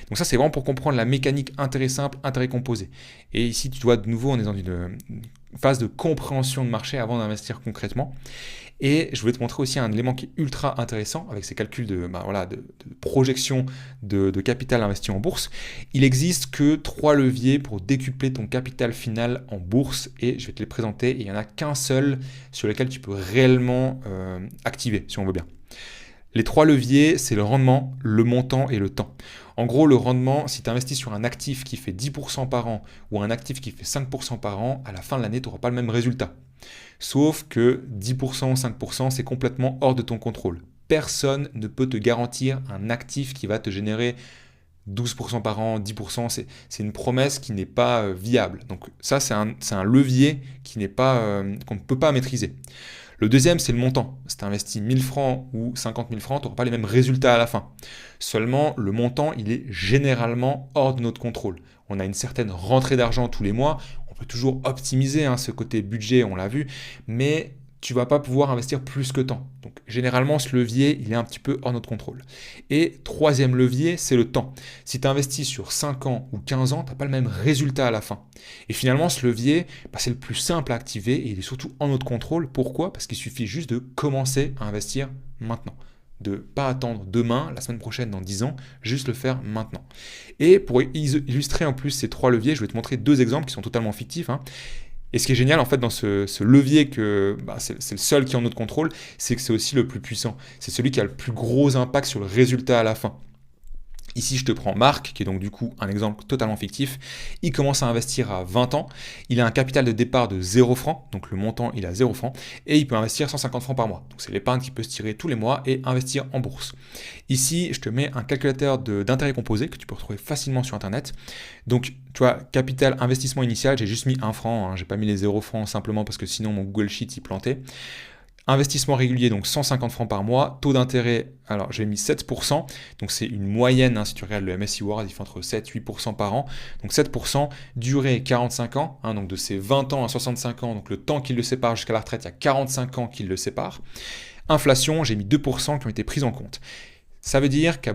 Donc ça, c'est vraiment pour comprendre la mécanique intérêt simple, intérêt composé. Et ici, tu vois, de nouveau, on est dans une phase de compréhension de marché avant d'investir concrètement. Et je voulais te montrer aussi un élément qui est ultra intéressant avec ces calculs de projection de capital investi en bourse. Il n'existe que 3 leviers pour décupler ton capital final en bourse et je vais te les présenter. Et il n'y en a qu'un seul sur lequel tu peux réellement activer, si on veut bien. Les 3 leviers, c'est le rendement, le montant et le temps. En gros, le rendement, si tu investis sur un actif qui fait 10% par an ou un actif qui fait 5% par an, à la fin de l'année, tu n'auras pas le même résultat. Sauf que 10%, 5%, c'est complètement hors de ton contrôle. Personne ne peut te garantir un actif qui va te générer 12% par an, 10%, c'est une promesse qui n'est pas viable. Donc ça, c'est un levier qu'on ne peut pas maîtriser. Le deuxième, c'est le montant. Si tu investis 1000 francs ou 50 000 francs, tu n'auras pas les mêmes résultats à la fin. Seulement, le montant, il est généralement hors de notre contrôle. On a une certaine rentrée d'argent tous les mois. On peut toujours optimiser ce côté budget, on l'a vu, mais tu ne vas pas pouvoir investir plus que tant. Donc généralement, ce levier, il est un petit peu hors notre contrôle. Et troisième levier, c'est le temps. Si tu investis sur 5 ans ou 15 ans, tu n'as pas le même résultat à la fin. Et finalement, ce levier, c'est le plus simple à activer et il est surtout en notre contrôle. Pourquoi ? Parce qu'il suffit juste de commencer à investir maintenant. De ne pas attendre demain, la semaine prochaine, dans 10 ans, juste le faire maintenant. Et pour illustrer en plus ces 3 leviers, je vais te montrer 2 exemples qui sont totalement fictifs. Et ce qui est génial en fait dans ce levier c'est le seul qui est en notre contrôle, c'est que c'est aussi le plus puissant. C'est celui qui a le plus gros impact sur le résultat à la fin. Ici, je te prends Marc, qui est donc du coup un exemple totalement fictif. Il commence à investir à 20 ans. Il a un capital de départ de 0 francs, donc le montant, il a 0 francs, et il peut investir 150 francs par mois. Donc c'est l'épargne qu'il peut se tirer tous les mois et investir en bourse. Ici, je te mets un calculateur d'intérêt composé que tu peux retrouver facilement sur Internet. Donc, tu vois, capital investissement initial, j'ai juste mis 1 franc, hein, j'ai pas mis les 0 francs simplement parce que sinon mon Google Sheet il plantait. Investissement régulier, donc 150 francs par mois. Taux d'intérêt, alors j'ai mis 7%, donc c'est une moyenne, hein, si tu regardes le MSCI World, il fait entre 7 et 8% par an. Donc 7%, durée 45 ans, hein, donc de ces 20 ans à 65 ans, donc le temps qu'il le sépare jusqu'à la retraite, il y a 45 ans qu'il le sépare. Inflation, j'ai mis 2% qui ont été pris en compte. Ça veut dire qu'à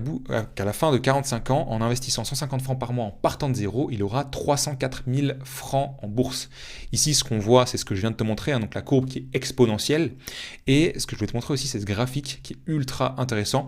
la fin de 45 ans, en investissant 150 francs par mois en partant de zéro, il aura 304 000 francs en bourse. Ici, ce qu'on voit, c'est ce que je viens de te montrer, hein, donc la courbe qui est exponentielle. Et ce que je vais te montrer aussi, c'est ce graphique qui est ultra intéressant.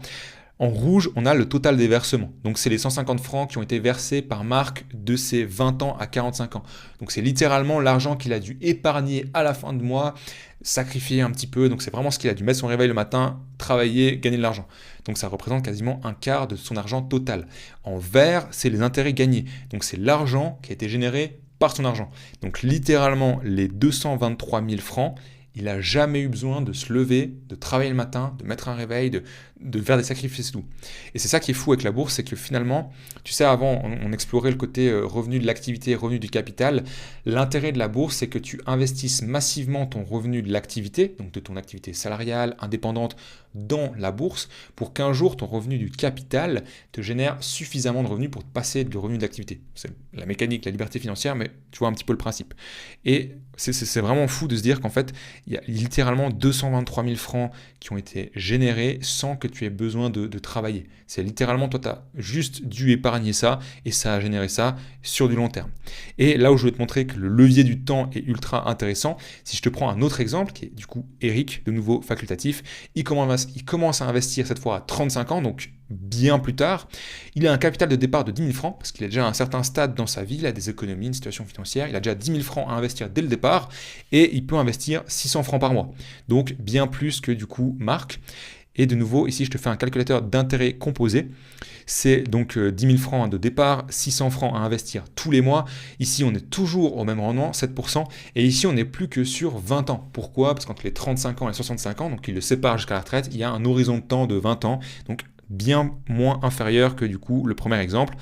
En rouge, on a le total des versements. Donc, c'est les 150 francs qui ont été versés par Marc de ses 20 ans à 45 ans. Donc, c'est littéralement l'argent qu'il a dû épargner à la fin de mois, sacrifier un petit peu. Donc, c'est vraiment ce qu'il a dû mettre son réveil le matin, travailler, gagner de l'argent. Donc, ça représente quasiment un quart de son argent total. En vert, c'est les intérêts gagnés. Donc, c'est l'argent qui a été généré par son argent. Donc, littéralement, les 223 000 francs, il n'a jamais eu besoin de se lever, de travailler le matin, de mettre un réveil, de faire des sacrifices et tout. Et c'est ça qui est fou avec la bourse, c'est que finalement, tu sais, avant, on explorait le côté revenu de l'activité, revenu du capital. L'intérêt de la bourse, c'est que tu investisses massivement ton revenu de l'activité, donc de ton activité salariale, indépendante, dans la bourse, pour qu'un jour, ton revenu du capital te génère suffisamment de revenus pour te passer du revenu de l'activité. C'est la mécanique, la liberté financière, mais tu vois un petit peu le principe. Et c'est vraiment fou de se dire qu'en fait, il y a littéralement 223 000 francs qui ont été générés sans que tu aies besoin de travailler. C'est littéralement, toi, tu as juste dû épargner ça et ça a généré ça sur du long terme. Et là où je vais te montrer que le levier du temps est ultra intéressant, si je te prends un autre exemple, qui est du coup Eric, de nouveau facultatif, il commence à investir cette fois à 35 ans, donc bien plus tard. Il a un capital de départ de 10 000 francs, parce qu'il est déjà à un certain stade dans sa vie, il a des économies, une situation financière, il a déjà 10 000 francs à investir dès le départ, et il peut investir 600 francs par mois. Donc bien plus que du coup Marc. Et de nouveau, ici, je te fais un calculateur d'intérêt composé. C'est donc 10 000 francs de départ, 600 francs à investir tous les mois. Ici, on est toujours au même rendement, 7%. Et ici, on n'est plus que sur 20 ans. Pourquoi? Parce qu'entre les 35 ans et 65 ans, donc il le sépare jusqu'à la retraite, il y a un horizon de temps de 20 ans. Donc bien moins inférieur que du coup le premier exemple.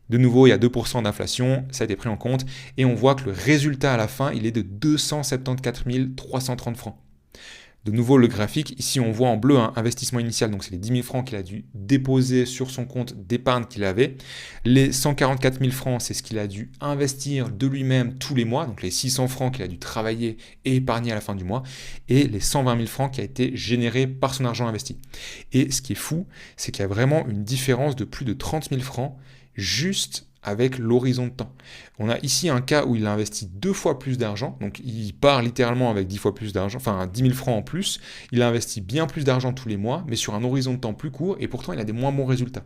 De nouveau, il y a 2% d'inflation, ça a été pris en compte. Et on voit que le résultat à la fin, il est de 274 330 francs. De nouveau, le graphique, ici on voit en bleu un investissement initial, donc c'est les 10 000 francs qu'il a dû déposer sur son compte d'épargne qu'il avait. Les 144 000 francs, c'est ce qu'il a dû investir de lui-même tous les mois, donc les 600 francs qu'il a dû travailler et épargner à la fin du mois, et les 120 000 francs qui a été généré par son argent investi. Et ce qui est fou, c'est qu'il y a vraiment une différence de plus de 30 000 francs juste avec l'horizon de temps. On a ici un cas où il a investi 2 fois plus d'argent, donc il part littéralement avec 10 fois plus d'argent, enfin 10 000 francs en plus, il a investi bien plus d'argent tous les mois, mais sur un horizon de temps plus court, et pourtant il a des moins bons résultats.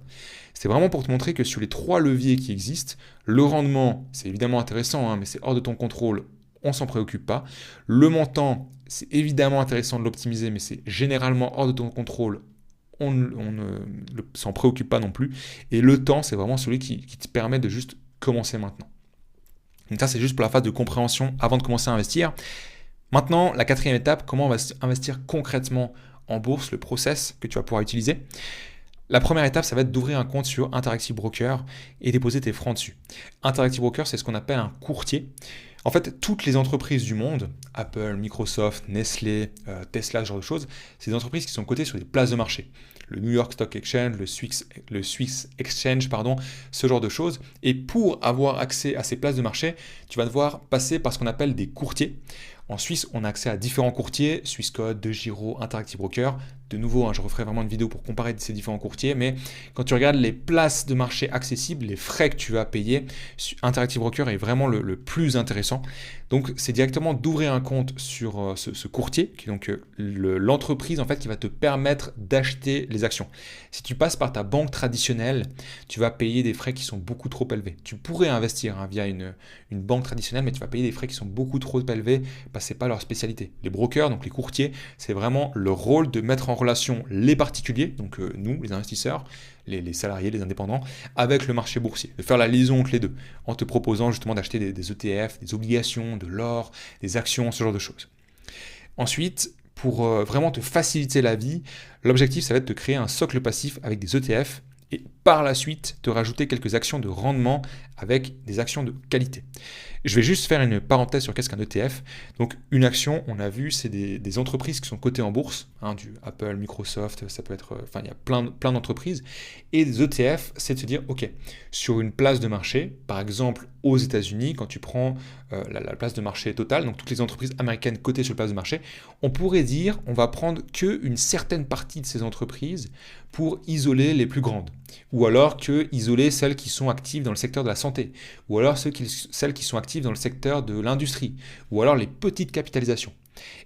C'est vraiment pour te montrer que sur les 3 leviers qui existent, le rendement, c'est évidemment intéressant, hein, mais c'est hors de ton contrôle, on s'en préoccupe pas. Le montant, c'est évidemment intéressant de l'optimiser, mais c'est généralement hors de ton contrôle, on ne s'en préoccupe pas non plus. Et le temps, c'est vraiment celui qui te permet de juste commencer maintenant. Donc ça, c'est juste pour la phase de compréhension avant de commencer à investir. Maintenant, la 4e étape, comment on va investir concrètement en bourse, le process que tu vas pouvoir utiliser. La première étape, ça va être d'ouvrir un compte sur Interactive Broker et déposer tes francs dessus. Interactive Broker, c'est ce qu'on appelle un courtier. En fait, toutes les entreprises du monde, Apple, Microsoft, Nestlé, Tesla, ce genre de choses, c'est des entreprises qui sont cotées sur des places de marché. Le New York Stock Exchange, le Swiss Exchange, ce genre de choses. Et pour avoir accès à ces places de marché, tu vas devoir passer par ce qu'on appelle des courtiers. En Suisse, on a accès à différents courtiers, Swissquote, DEGIRO, Interactive Broker. De nouveau, je referai vraiment une vidéo pour comparer ces différents courtiers, mais quand tu regardes les places de marché accessibles, les frais que tu vas payer, Interactive Broker est vraiment le plus intéressant. Donc, c'est directement d'ouvrir un compte sur ce courtier, qui est donc l'entreprise en fait, qui va te permettre d'acheter les actions. Si tu passes par ta banque traditionnelle, tu vas payer des frais qui sont beaucoup trop élevés. Tu pourrais investir via une banque traditionnelle, mais tu vas payer des frais qui sont beaucoup trop élevés parce que ce n'est pas leur spécialité. Les brokers, donc les courtiers, c'est vraiment le rôle de mettre en en relation les particuliers, donc nous, les investisseurs, les salariés, les indépendants, avec le marché boursier, de faire la liaison entre les deux, en te proposant justement d'acheter des ETF, des obligations, de l'or, des actions, ce genre de choses. Ensuite, pour vraiment te faciliter la vie, l'objectif, ça va être de créer un socle passif avec des ETF et par la suite, te rajouter quelques actions de rendement avec des actions de qualité. Je vais juste faire une parenthèse sur qu'est-ce qu'un ETF. Donc une action, on a vu, c'est des entreprises qui sont cotées en bourse, du Apple, Microsoft, ça peut être, il y a plein d'entreprises. Et des ETF, c'est de se dire, ok, sur une place de marché, par exemple aux États-Unis, quand tu prends la place de marché totale, donc toutes les entreprises américaines cotées sur la place de marché, on pourrait dire, on va prendre qu'une certaine partie de ces entreprises pour isoler les plus grandes. Ou alors que isoler celles qui sont actives dans le secteur de la santé, ou alors celles qui sont actives dans le secteur de l'industrie, ou alors les petites capitalisations.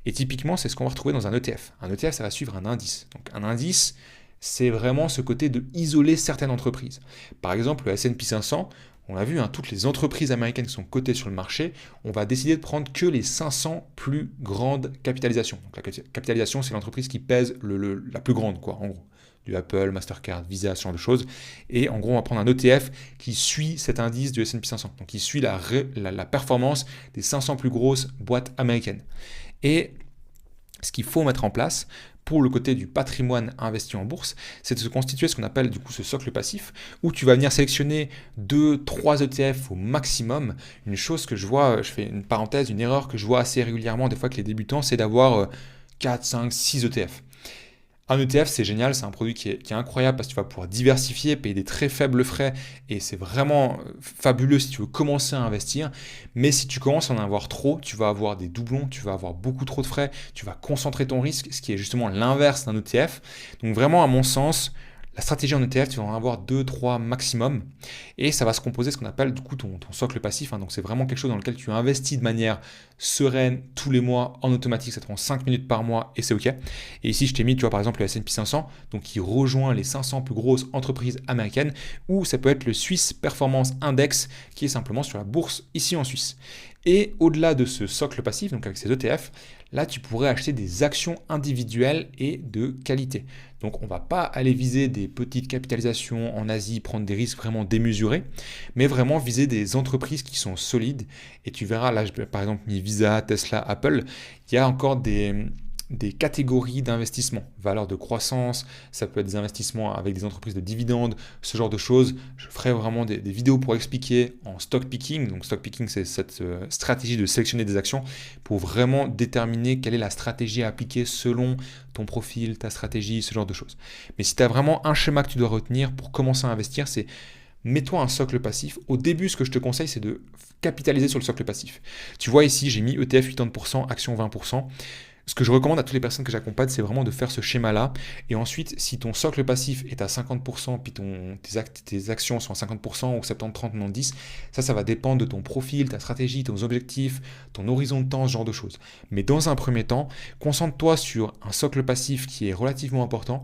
Et typiquement, c'est ce qu'on va retrouver dans un ETF. Un ETF, ça va suivre un indice. Donc un indice, c'est vraiment ce côté de isoler certaines entreprises. Par exemple, le S&P 500, on l'a vu, toutes les entreprises américaines qui sont cotées sur le marché, on va décider de prendre que les 500 plus grandes capitalisations. Donc la capitalisation, c'est l'entreprise qui pèse la plus grande, quoi, en gros. Du Apple, Mastercard, Visa, ce genre de choses. Et en gros, on va prendre un ETF qui suit cet indice du S&P 500. Donc, qui suit la performance des 500 plus grosses boîtes américaines. Et ce qu'il faut mettre en place pour le côté du patrimoine investi en bourse, c'est de se constituer ce qu'on appelle du coup ce socle passif, où tu vas venir sélectionner 2-3 ETF au maximum. Une chose que je vois, je fais une parenthèse, une erreur que je vois assez régulièrement des fois que les débutants, c'est d'avoir 4, 5, 6 ETF. Un ETF, c'est génial, c'est un produit qui est incroyable parce que tu vas pouvoir diversifier, payer des très faibles frais et c'est vraiment fabuleux si tu veux commencer à investir. Mais si tu commences à en avoir trop, tu vas avoir des doublons, tu vas avoir beaucoup trop de frais, tu vas concentrer ton risque, ce qui est justement l'inverse d'un ETF. Donc vraiment, à mon sens, la stratégie en ETF, tu vas en avoir 2-3 maximum et ça va se composer de ce qu'on appelle du coup ton socle passif. Donc c'est vraiment quelque chose dans lequel tu investis de manière sereine tous les mois en automatique, ça te prend 5 minutes par mois et c'est ok. Et ici je t'ai mis, tu vois par exemple le S&P 500, donc qui rejoint les 500 plus grosses entreprises américaines, ou ça peut être le Swiss Performance Index qui est simplement sur la bourse ici en Suisse. Et au-delà de ce socle passif, donc avec ces ETF, là tu pourrais acheter des actions individuelles et de qualité. Donc on ne va pas aller viser des petites capitalisations en Asie, prendre des risques vraiment démesurés, mais vraiment viser des entreprises qui sont solides. Et tu verras, là par exemple mis Visa, Tesla, Apple, il y a encore des catégories d'investissement, valeurs de croissance, ça peut être des investissements avec des entreprises de dividendes, ce genre de choses. Je ferai vraiment des vidéos pour expliquer en stock picking. Donc stock picking, c'est cette stratégie de sélectionner des actions pour vraiment déterminer quelle est la stratégie à appliquer selon ton profil, ta stratégie, ce genre de choses. Mais si tu as vraiment un schéma que tu dois retenir pour commencer à investir, c'est mets-toi un socle passif. Au début, ce que je te conseille, c'est de capitaliser sur le socle passif. Tu vois ici, j'ai mis ETF 80%, actions 20%. Ce que je recommande à toutes les personnes que j'accompagne, c'est vraiment de faire ce schéma-là. Et ensuite, si ton socle passif est à 50%, puis tes actions sont à 50% ou 70, 30, 90, ça va dépendre de ton profil, ta stratégie, tes objectifs, ton horizon de temps, ce genre de choses. Mais dans un premier temps, concentre-toi sur un socle passif qui est relativement important.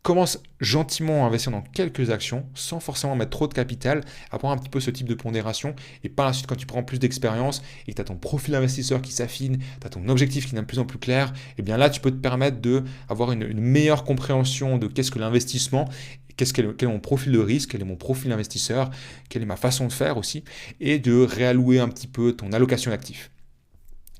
Commence gentiment à investir dans quelques actions sans forcément mettre trop de capital, apprendre un petit peu ce type de pondération et par la suite quand tu prends plus d'expérience et que tu as ton profil investisseur qui s'affine, tu as ton objectif qui est de plus en plus clair, et bien là tu peux te permettre d'avoir une meilleure compréhension de qu'est-ce que l'investissement, quel est mon profil de risque, quel est mon profil investisseur, quelle est ma façon de faire aussi, et de réallouer un petit peu ton allocation d'actifs.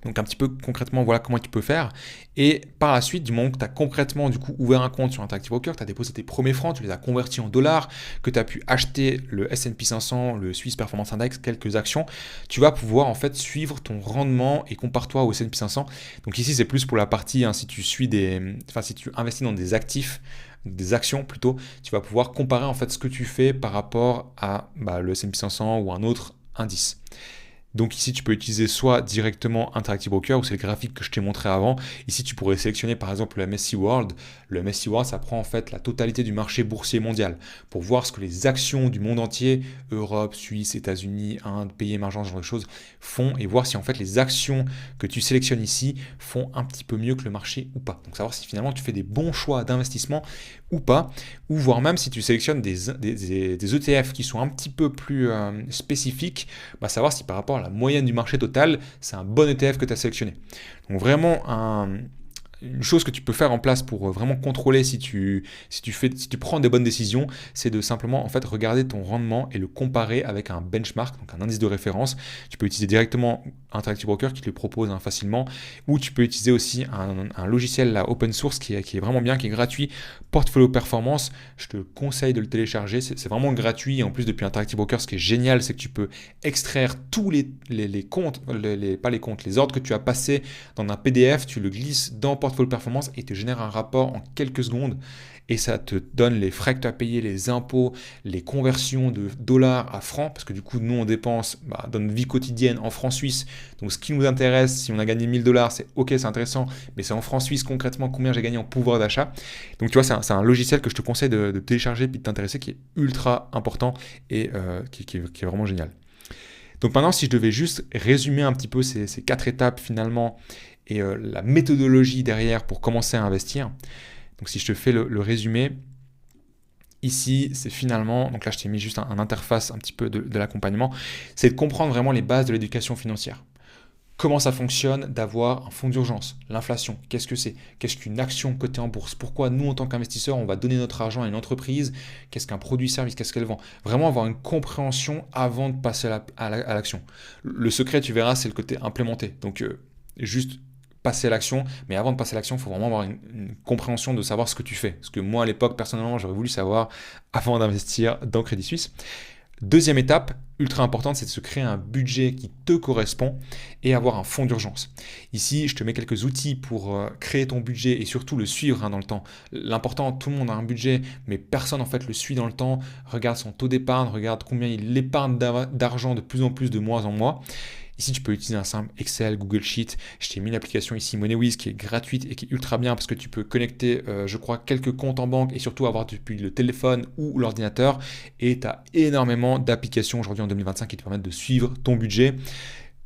Donc un petit peu concrètement, voilà comment tu peux faire. Et par la suite, du moment que tu as concrètement du coup ouvert un compte sur Interactive Broker, tu as déposé tes premiers francs, tu les as convertis en dollars, que tu as pu acheter le S&P 500, le Swiss Performance Index, quelques actions, tu vas pouvoir en fait suivre ton rendement et compare-toi au S&P 500. Donc ici, c'est plus pour la partie, si tu investis dans des actifs, des actions plutôt, tu vas pouvoir comparer en fait ce que tu fais par rapport à le S&P 500 ou un autre indice. Donc ici, tu peux utiliser soit directement Interactive Broker, ou c'est le graphique que je t'ai montré avant. Ici, tu pourrais sélectionner par exemple le MSCI World. Le MSCI World, ça prend en fait la totalité du marché boursier mondial pour voir ce que les actions du monde entier, Europe, Suisse, États-Unis, Inde, pays émergents, ce genre de choses, font et voir si en fait les actions que tu sélectionnes ici font un petit peu mieux que le marché ou pas. Donc savoir si finalement tu fais des bons choix d'investissement ou pas, ou voire même si tu sélectionnes des ETF qui sont un petit peu plus spécifiques, savoir si par rapport à la moyenne du marché total, c'est un bon ETF que tu as sélectionné. Donc vraiment une chose que tu peux faire en place pour vraiment contrôler si tu prends des bonnes décisions, c'est de simplement en fait regarder ton rendement et le comparer avec un benchmark, donc un indice de référence. Tu peux utiliser directement Interactive Broker qui te le propose facilement, ou tu peux utiliser aussi un logiciel là, open source qui est vraiment bien, qui est gratuit, Portfolio Performance. Je te conseille de le télécharger, c'est vraiment gratuit. Et en plus, depuis Interactive Broker, ce qui est génial, c'est que tu peux extraire tous les comptes, pas les comptes, les ordres que tu as passés dans un PDF, tu le glisses dans Portfolio Performance et te génère un rapport en quelques secondes. Et ça te donne les frais que tu as payés, les impôts, les conversions de dollars à francs, parce que du coup, nous, on dépense dans notre vie quotidienne en francs suisses. Donc, ce qui nous intéresse, si on a gagné 1000 dollars, c'est OK, c'est intéressant, mais c'est en francs suisses concrètement combien j'ai gagné en pouvoir d'achat. Donc, tu vois, c'est un logiciel que je te conseille de télécharger puis de t'intéresser, qui est ultra important et qui est vraiment génial. Donc maintenant, si je devais juste résumer un petit peu ces 4 étapes finalement et la méthodologie derrière pour commencer à investir. Donc si je te fais le résumé, ici c'est finalement, donc là je t'ai mis juste un interface un petit peu de l'accompagnement, c'est de comprendre vraiment les bases de l'éducation financière. Comment ça fonctionne d'avoir un fonds d'urgence, l'inflation, qu'est-ce que c'est, qu'est-ce qu'une action cotée en bourse, pourquoi nous en tant qu'investisseurs on va donner notre argent à une entreprise, qu'est-ce qu'un produit-service, qu'est-ce qu'elle vend. Vraiment avoir une compréhension avant de passer à l'action. Le secret, tu verras, c'est le côté implémenté. Donc juste passer à l'action, mais avant de passer à l'action, il faut vraiment avoir une compréhension de savoir ce que tu fais. Parce que moi à l'époque, personnellement, j'aurais voulu savoir avant d'investir dans Crédit Suisse. Deuxième étape, ultra importante, c'est de se créer un budget qui te correspond et avoir un fonds d'urgence. Ici, je te mets quelques outils pour créer ton budget et surtout le suivre dans le temps. L'important, tout le monde a un budget, mais personne en fait le suit dans le temps. Regarde son taux d'épargne, regarde combien il épargne d'argent de plus en plus de mois en mois. Ici, tu peux utiliser un simple Excel, Google Sheet. Je t'ai mis l'application ici MoneyWiz qui est gratuite et qui est ultra bien parce que tu peux connecter, je crois, quelques comptes en banque et surtout avoir depuis le téléphone ou l'ordinateur. Et tu as énormément d'applications aujourd'hui en 2025 qui te permettent de suivre ton budget.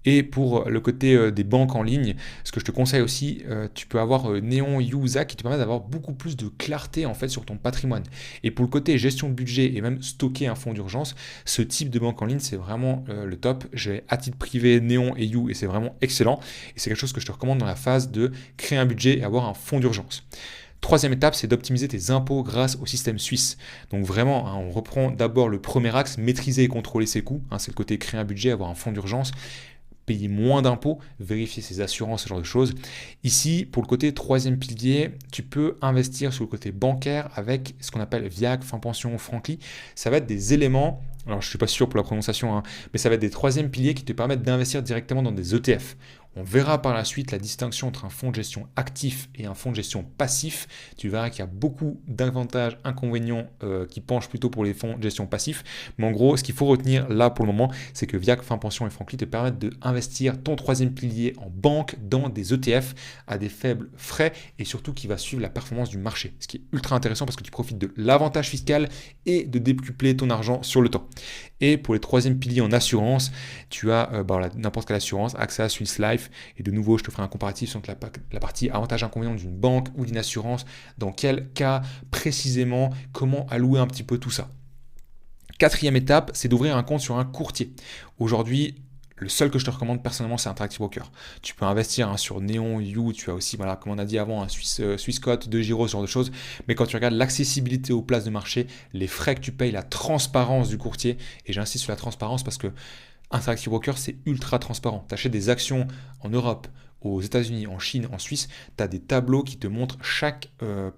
Et pour le côté des banques en ligne, ce que je te conseille aussi, tu peux avoir Neon, Yuza qui te permet d'avoir beaucoup plus de clarté en fait sur ton patrimoine. Et pour le côté gestion de budget et même stocker un fonds d'urgence, ce type de banque en ligne, c'est vraiment le top. J'ai à titre privé Neon et You et c'est vraiment excellent. Et c'est quelque chose que je te recommande dans la phase de créer un budget et avoir un fonds d'urgence. Troisième étape, c'est d'optimiser tes impôts grâce au système suisse. Donc vraiment, on reprend d'abord le premier axe, maîtriser et contrôler ses coûts. C'est le côté créer un budget, avoir un fonds d'urgence. Payer moins d'impôts, vérifier ses assurances, ce genre de choses. Ici, pour le côté troisième pilier, tu peux investir sur le côté bancaire avec ce qu'on appelle VIAG, Fin Pension, Frankly. Ça va être des éléments, alors je ne suis pas sûr pour la prononciation, mais ça va être des troisièmes piliers qui te permettent d'investir directement dans des ETF. On verra par la suite la distinction entre un fonds de gestion actif et un fonds de gestion passif. Tu verras qu'il y a beaucoup d'avantages, inconvénients qui penchent plutôt pour les fonds de gestion passifs. Mais en gros, ce qu'il faut retenir là pour le moment, c'est que VIAG, Fin Pension et Frankly te permettent d'investir ton troisième pilier en banque dans des ETF à des faibles frais et surtout qui va suivre la performance du marché. Ce qui est ultra intéressant parce que tu profites de l'avantage fiscal et de décupler ton argent sur le temps. Et pour les troisièmes piliers en assurance, tu as n'importe quelle assurance, AXA, Swiss Life. Et de nouveau, je te ferai un comparatif entre la partie avantage-inconvénient d'une banque ou d'une assurance, dans quel cas précisément, comment allouer un petit peu tout ça. Quatrième étape, c'est d'ouvrir un compte sur un courtier. Aujourd'hui, le seul que je te recommande personnellement, c'est Interactive Broker. Tu peux investir sur Neon, You, tu as aussi, comme on a dit avant, un Swissquote, 2Giro, ce genre de choses. Mais quand tu regardes l'accessibilité aux places de marché, les frais que tu payes, la transparence du courtier, et j'insiste sur la transparence parce que Interactive Broker, c'est ultra transparent. Tu achètes des actions en Europe, aux États-Unis, en Chine, en Suisse, tu as des tableaux qui te montrent chaque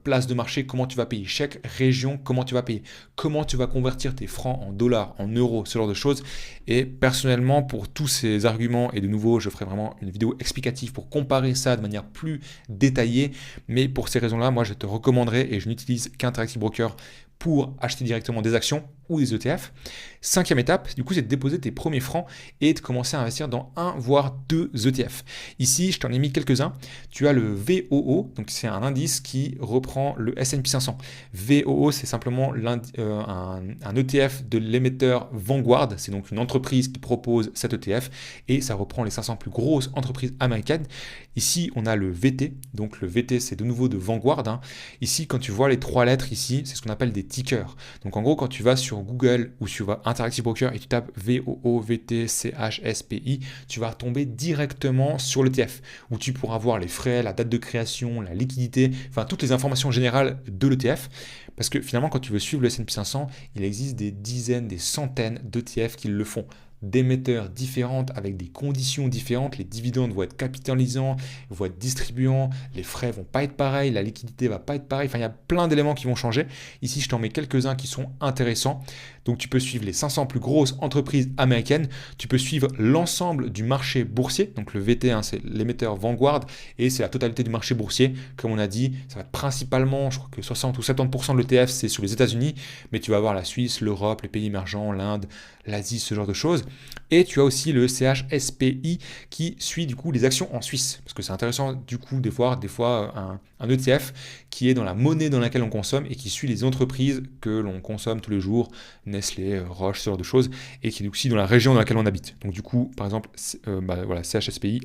place de marché, comment tu vas payer, chaque région, comment tu vas payer, comment tu vas convertir tes francs en dollars, en euros, ce genre de choses. Et personnellement, pour tous ces arguments, et de nouveau, je ferai vraiment une vidéo explicative pour comparer ça de manière plus détaillée. Mais pour ces raisons-là, moi, je te recommanderais, et je n'utilise qu'Interactive Broker pour acheter directement des actions ou des ETF. Cinquième étape, du coup, c'est de déposer tes premiers francs et de commencer à investir dans un voire deux ETF. Ici, je t'en ai mis quelques-uns. Tu as le VOO, donc c'est un indice qui reprend le S&P 500. VOO, c'est simplement un ETF de l'émetteur Vanguard. C'est donc une entreprise qui propose cet ETF et ça reprend les 500 plus grosses entreprises américaines. Ici, on a le VT. Donc le VT, c'est de nouveau de Vanguard. Ici, quand tu vois les trois lettres ici, c'est ce qu'on appelle des tickers. Donc en gros, quand tu vas sur Google ou sur Interactive Broker et tu tapes VOOVTCHSPI, tu vas tomber directement sur l'ETF où tu pourras voir les frais, la date de création, la liquidité, enfin toutes les informations générales de l'ETF. Parce que finalement, quand tu veux suivre le S&P 500, il existe des dizaines, des centaines d'ETF qui le font. D'émetteurs différentes avec des conditions différentes, les dividendes vont être capitalisants, vont être distribuants, les frais vont pas être pareils, la liquidité va pas être pareille, enfin il y a plein d'éléments qui vont changer. Ici je t'en mets quelques-uns qui sont intéressants. Donc tu peux suivre les 500 plus grosses entreprises américaines, tu peux suivre l'ensemble du marché boursier, donc le VT c'est l'émetteur Vanguard et c'est la totalité du marché boursier. Comme on a dit, ça va être principalement, je crois que 60 ou 70% de l'ETF c'est sur les États-Unis, mais tu vas avoir la Suisse, l'Europe, les pays émergents, l'Inde, l'Asie, ce genre de choses. Et tu as aussi le CHSPI qui suit du coup les actions en Suisse. Parce que c'est intéressant du coup de voir des fois un ETF qui est dans la monnaie dans laquelle on consomme et qui suit les entreprises que l'on consomme tous les jours, Nestlé, Roche, ce genre de choses, et qui est aussi dans la région dans laquelle on habite. Donc du coup, par exemple, CHSPI,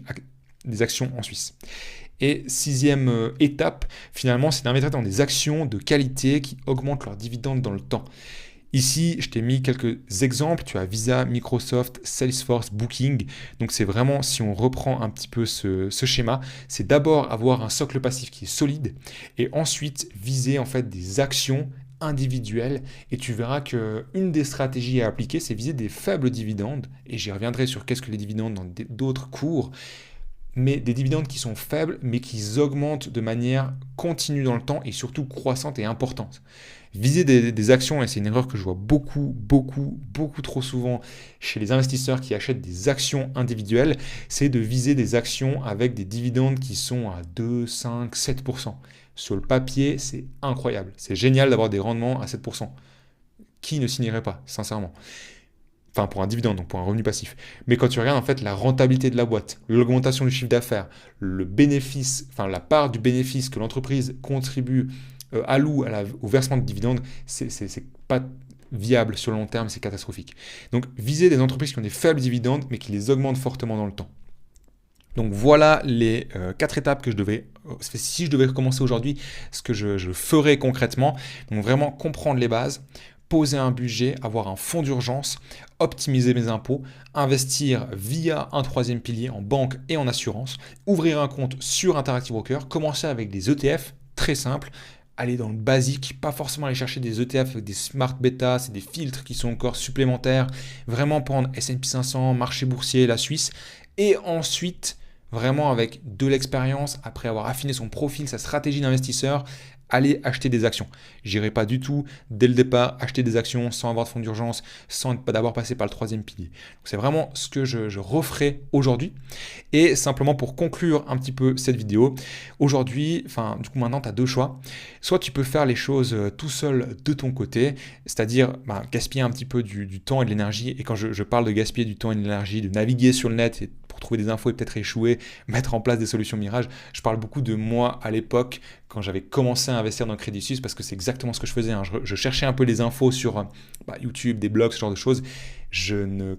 des actions en Suisse. Et sixième étape, finalement, c'est d'investir dans des actions de qualité qui augmentent leurs dividendes dans le temps. Ici, je t'ai mis quelques exemples. Tu as Visa, Microsoft, Salesforce, Booking. Donc c'est vraiment, si on reprend un petit peu ce schéma, c'est d'abord avoir un socle passif qui est solide et ensuite viser en fait des actions individuelles. Et tu verras qu'une des stratégies à appliquer, c'est viser des faibles dividendes. Et j'y reviendrai sur qu'est-ce que les dividendes dans d'autres cours. Mais des dividendes qui sont faibles, mais qui augmentent de manière continue dans le temps et surtout croissante et importante. Viser des actions, et c'est une erreur que je vois beaucoup trop souvent chez les investisseurs qui achètent des actions individuelles, c'est de viser des actions avec des dividendes qui sont à 2, 5, 7%. Sur le papier, c'est incroyable. C'est génial d'avoir des rendements à 7%. Qui ne signerait pas, sincèrement ? Enfin, pour un dividende, donc pour un revenu passif. Mais quand tu regardes en fait la rentabilité de la boîte, l'augmentation du chiffre d'affaires, le bénéfice, enfin la part du bénéfice que l'entreprise contribue, alloue au versement de dividendes, c'est pas viable sur le long terme, c'est catastrophique. Donc viser des entreprises qui ont des faibles dividendes, mais qui les augmentent fortement dans le temps. Donc voilà les 4 étapes que si je devais recommencer aujourd'hui, ce que je ferais concrètement. Donc vraiment comprendre les bases, poser un budget, avoir un fonds d'urgence, optimiser mes impôts, investir via un troisième pilier en banque et en assurance, ouvrir un compte sur Interactive Broker, commencer avec des ETF, très simple, aller dans le basique, pas forcément aller chercher des ETF avec des smart beta, c'est des filtres qui sont encore supplémentaires, vraiment prendre S&P 500, marché boursier, la Suisse, et ensuite, vraiment avec de l'expérience, après avoir affiné son profil, sa stratégie d'investisseur, aller acheter des actions. J'irai pas du tout, dès le départ, acheter des actions sans avoir de fonds d'urgence, sans pas d'abord passer par le troisième pilier. C'est vraiment ce que je referai aujourd'hui. Et simplement pour conclure un petit peu cette vidéo, aujourd'hui, du coup maintenant tu as deux choix. Soit tu peux faire les choses tout seul de ton côté, c'est-à-dire gaspiller un petit peu du temps et de l'énergie. Et quand je parle de gaspiller du temps et de l'énergie, de naviguer sur le net et pour trouver des infos et peut-être échouer, mettre en place des solutions mirages, je parle beaucoup de moi à l'époque quand j'avais commencé à investir dans le Crédit Suisse parce que c'est exactement ce que je faisais. Je cherchais un peu les infos sur YouTube, des blogs, ce genre de choses. Je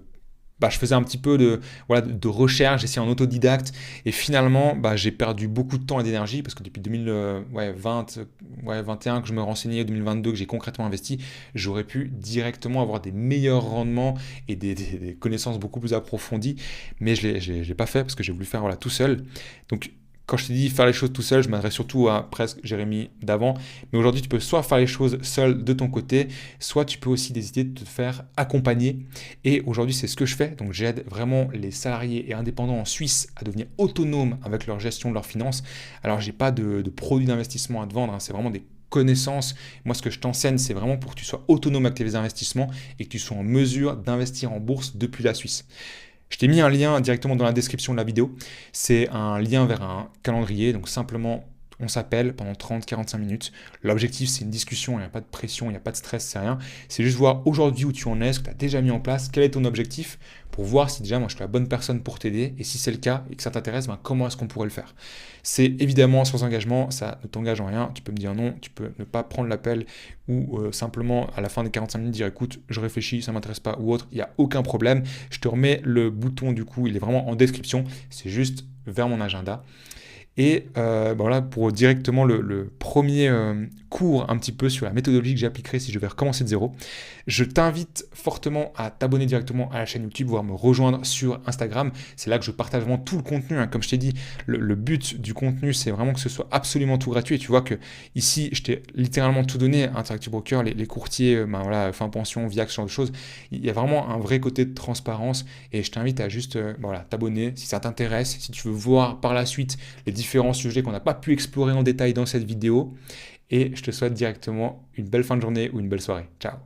faisais un petit peu de recherche, j'essayais en autodidacte et finalement j'ai perdu beaucoup de temps et d'énergie parce que depuis 2021 que je me renseignais, 2022 que j'ai concrètement investi, j'aurais pu directement avoir des meilleurs rendements et des connaissances beaucoup plus approfondies, mais je l'ai pas fait parce que j'ai voulu faire tout seul. Donc quand je te dis faire les choses tout seul, je m'adresse surtout à presque Jérémy d'avant. Mais aujourd'hui, tu peux soit faire les choses seul de ton côté, soit tu peux aussi décider de te faire accompagner. Et aujourd'hui, c'est ce que je fais. Donc, j'aide vraiment les salariés et indépendants en Suisse à devenir autonomes avec leur gestion de leurs finances. Alors, je n'ai pas de produits d'investissement à te vendre. C'est vraiment des connaissances. Moi, ce que je t'enseigne, c'est vraiment pour que tu sois autonome avec tes investissements et que tu sois en mesure d'investir en bourse depuis la Suisse. Je t'ai mis un lien directement dans la description de la vidéo. C'est un lien vers un calendrier. Donc simplement, on s'appelle pendant 30-45 minutes. L'objectif, c'est une discussion. Il n'y a pas de pression, il n'y a pas de stress, c'est rien. C'est juste voir aujourd'hui où tu en es, ce que tu as déjà mis en place, quel est ton objectif pour voir si déjà moi je suis la bonne personne pour t'aider. Et si c'est le cas et que ça t'intéresse, comment est-ce qu'on pourrait le faire. C'est évidemment sans engagement, ça ne t'engage en rien. Tu peux me dire non, tu peux ne pas prendre l'appel ou simplement à la fin des 45 minutes dire écoute, je réfléchis, ça ne m'intéresse pas ou autre. Il n'y a aucun problème. Je te remets le bouton du coup, il est vraiment en description. C'est juste vers mon agenda. Et voilà, pour directement le premier cours un petit peu sur la méthodologie que j'appliquerai si je vais recommencer de zéro, je t'invite fortement à t'abonner directement à la chaîne YouTube, voire me rejoindre sur Instagram. C'est là que je partage vraiment tout le contenu, hein. Comme je t'ai dit, le but du contenu, c'est vraiment que ce soit absolument tout gratuit. Et tu vois que ici, je t'ai littéralement tout donné, Interactive Broker, les courtiers, voilà, fin pension, Viax, ce genre de choses. Il y a vraiment un vrai côté de transparence et je t'invite à juste voilà, t'abonner si ça t'intéresse, si tu veux voir par la suite les différents sujets qu'on n'a pas pu explorer en détail dans cette vidéo. Et je te souhaite directement une belle fin de journée ou une belle soirée. Ciao!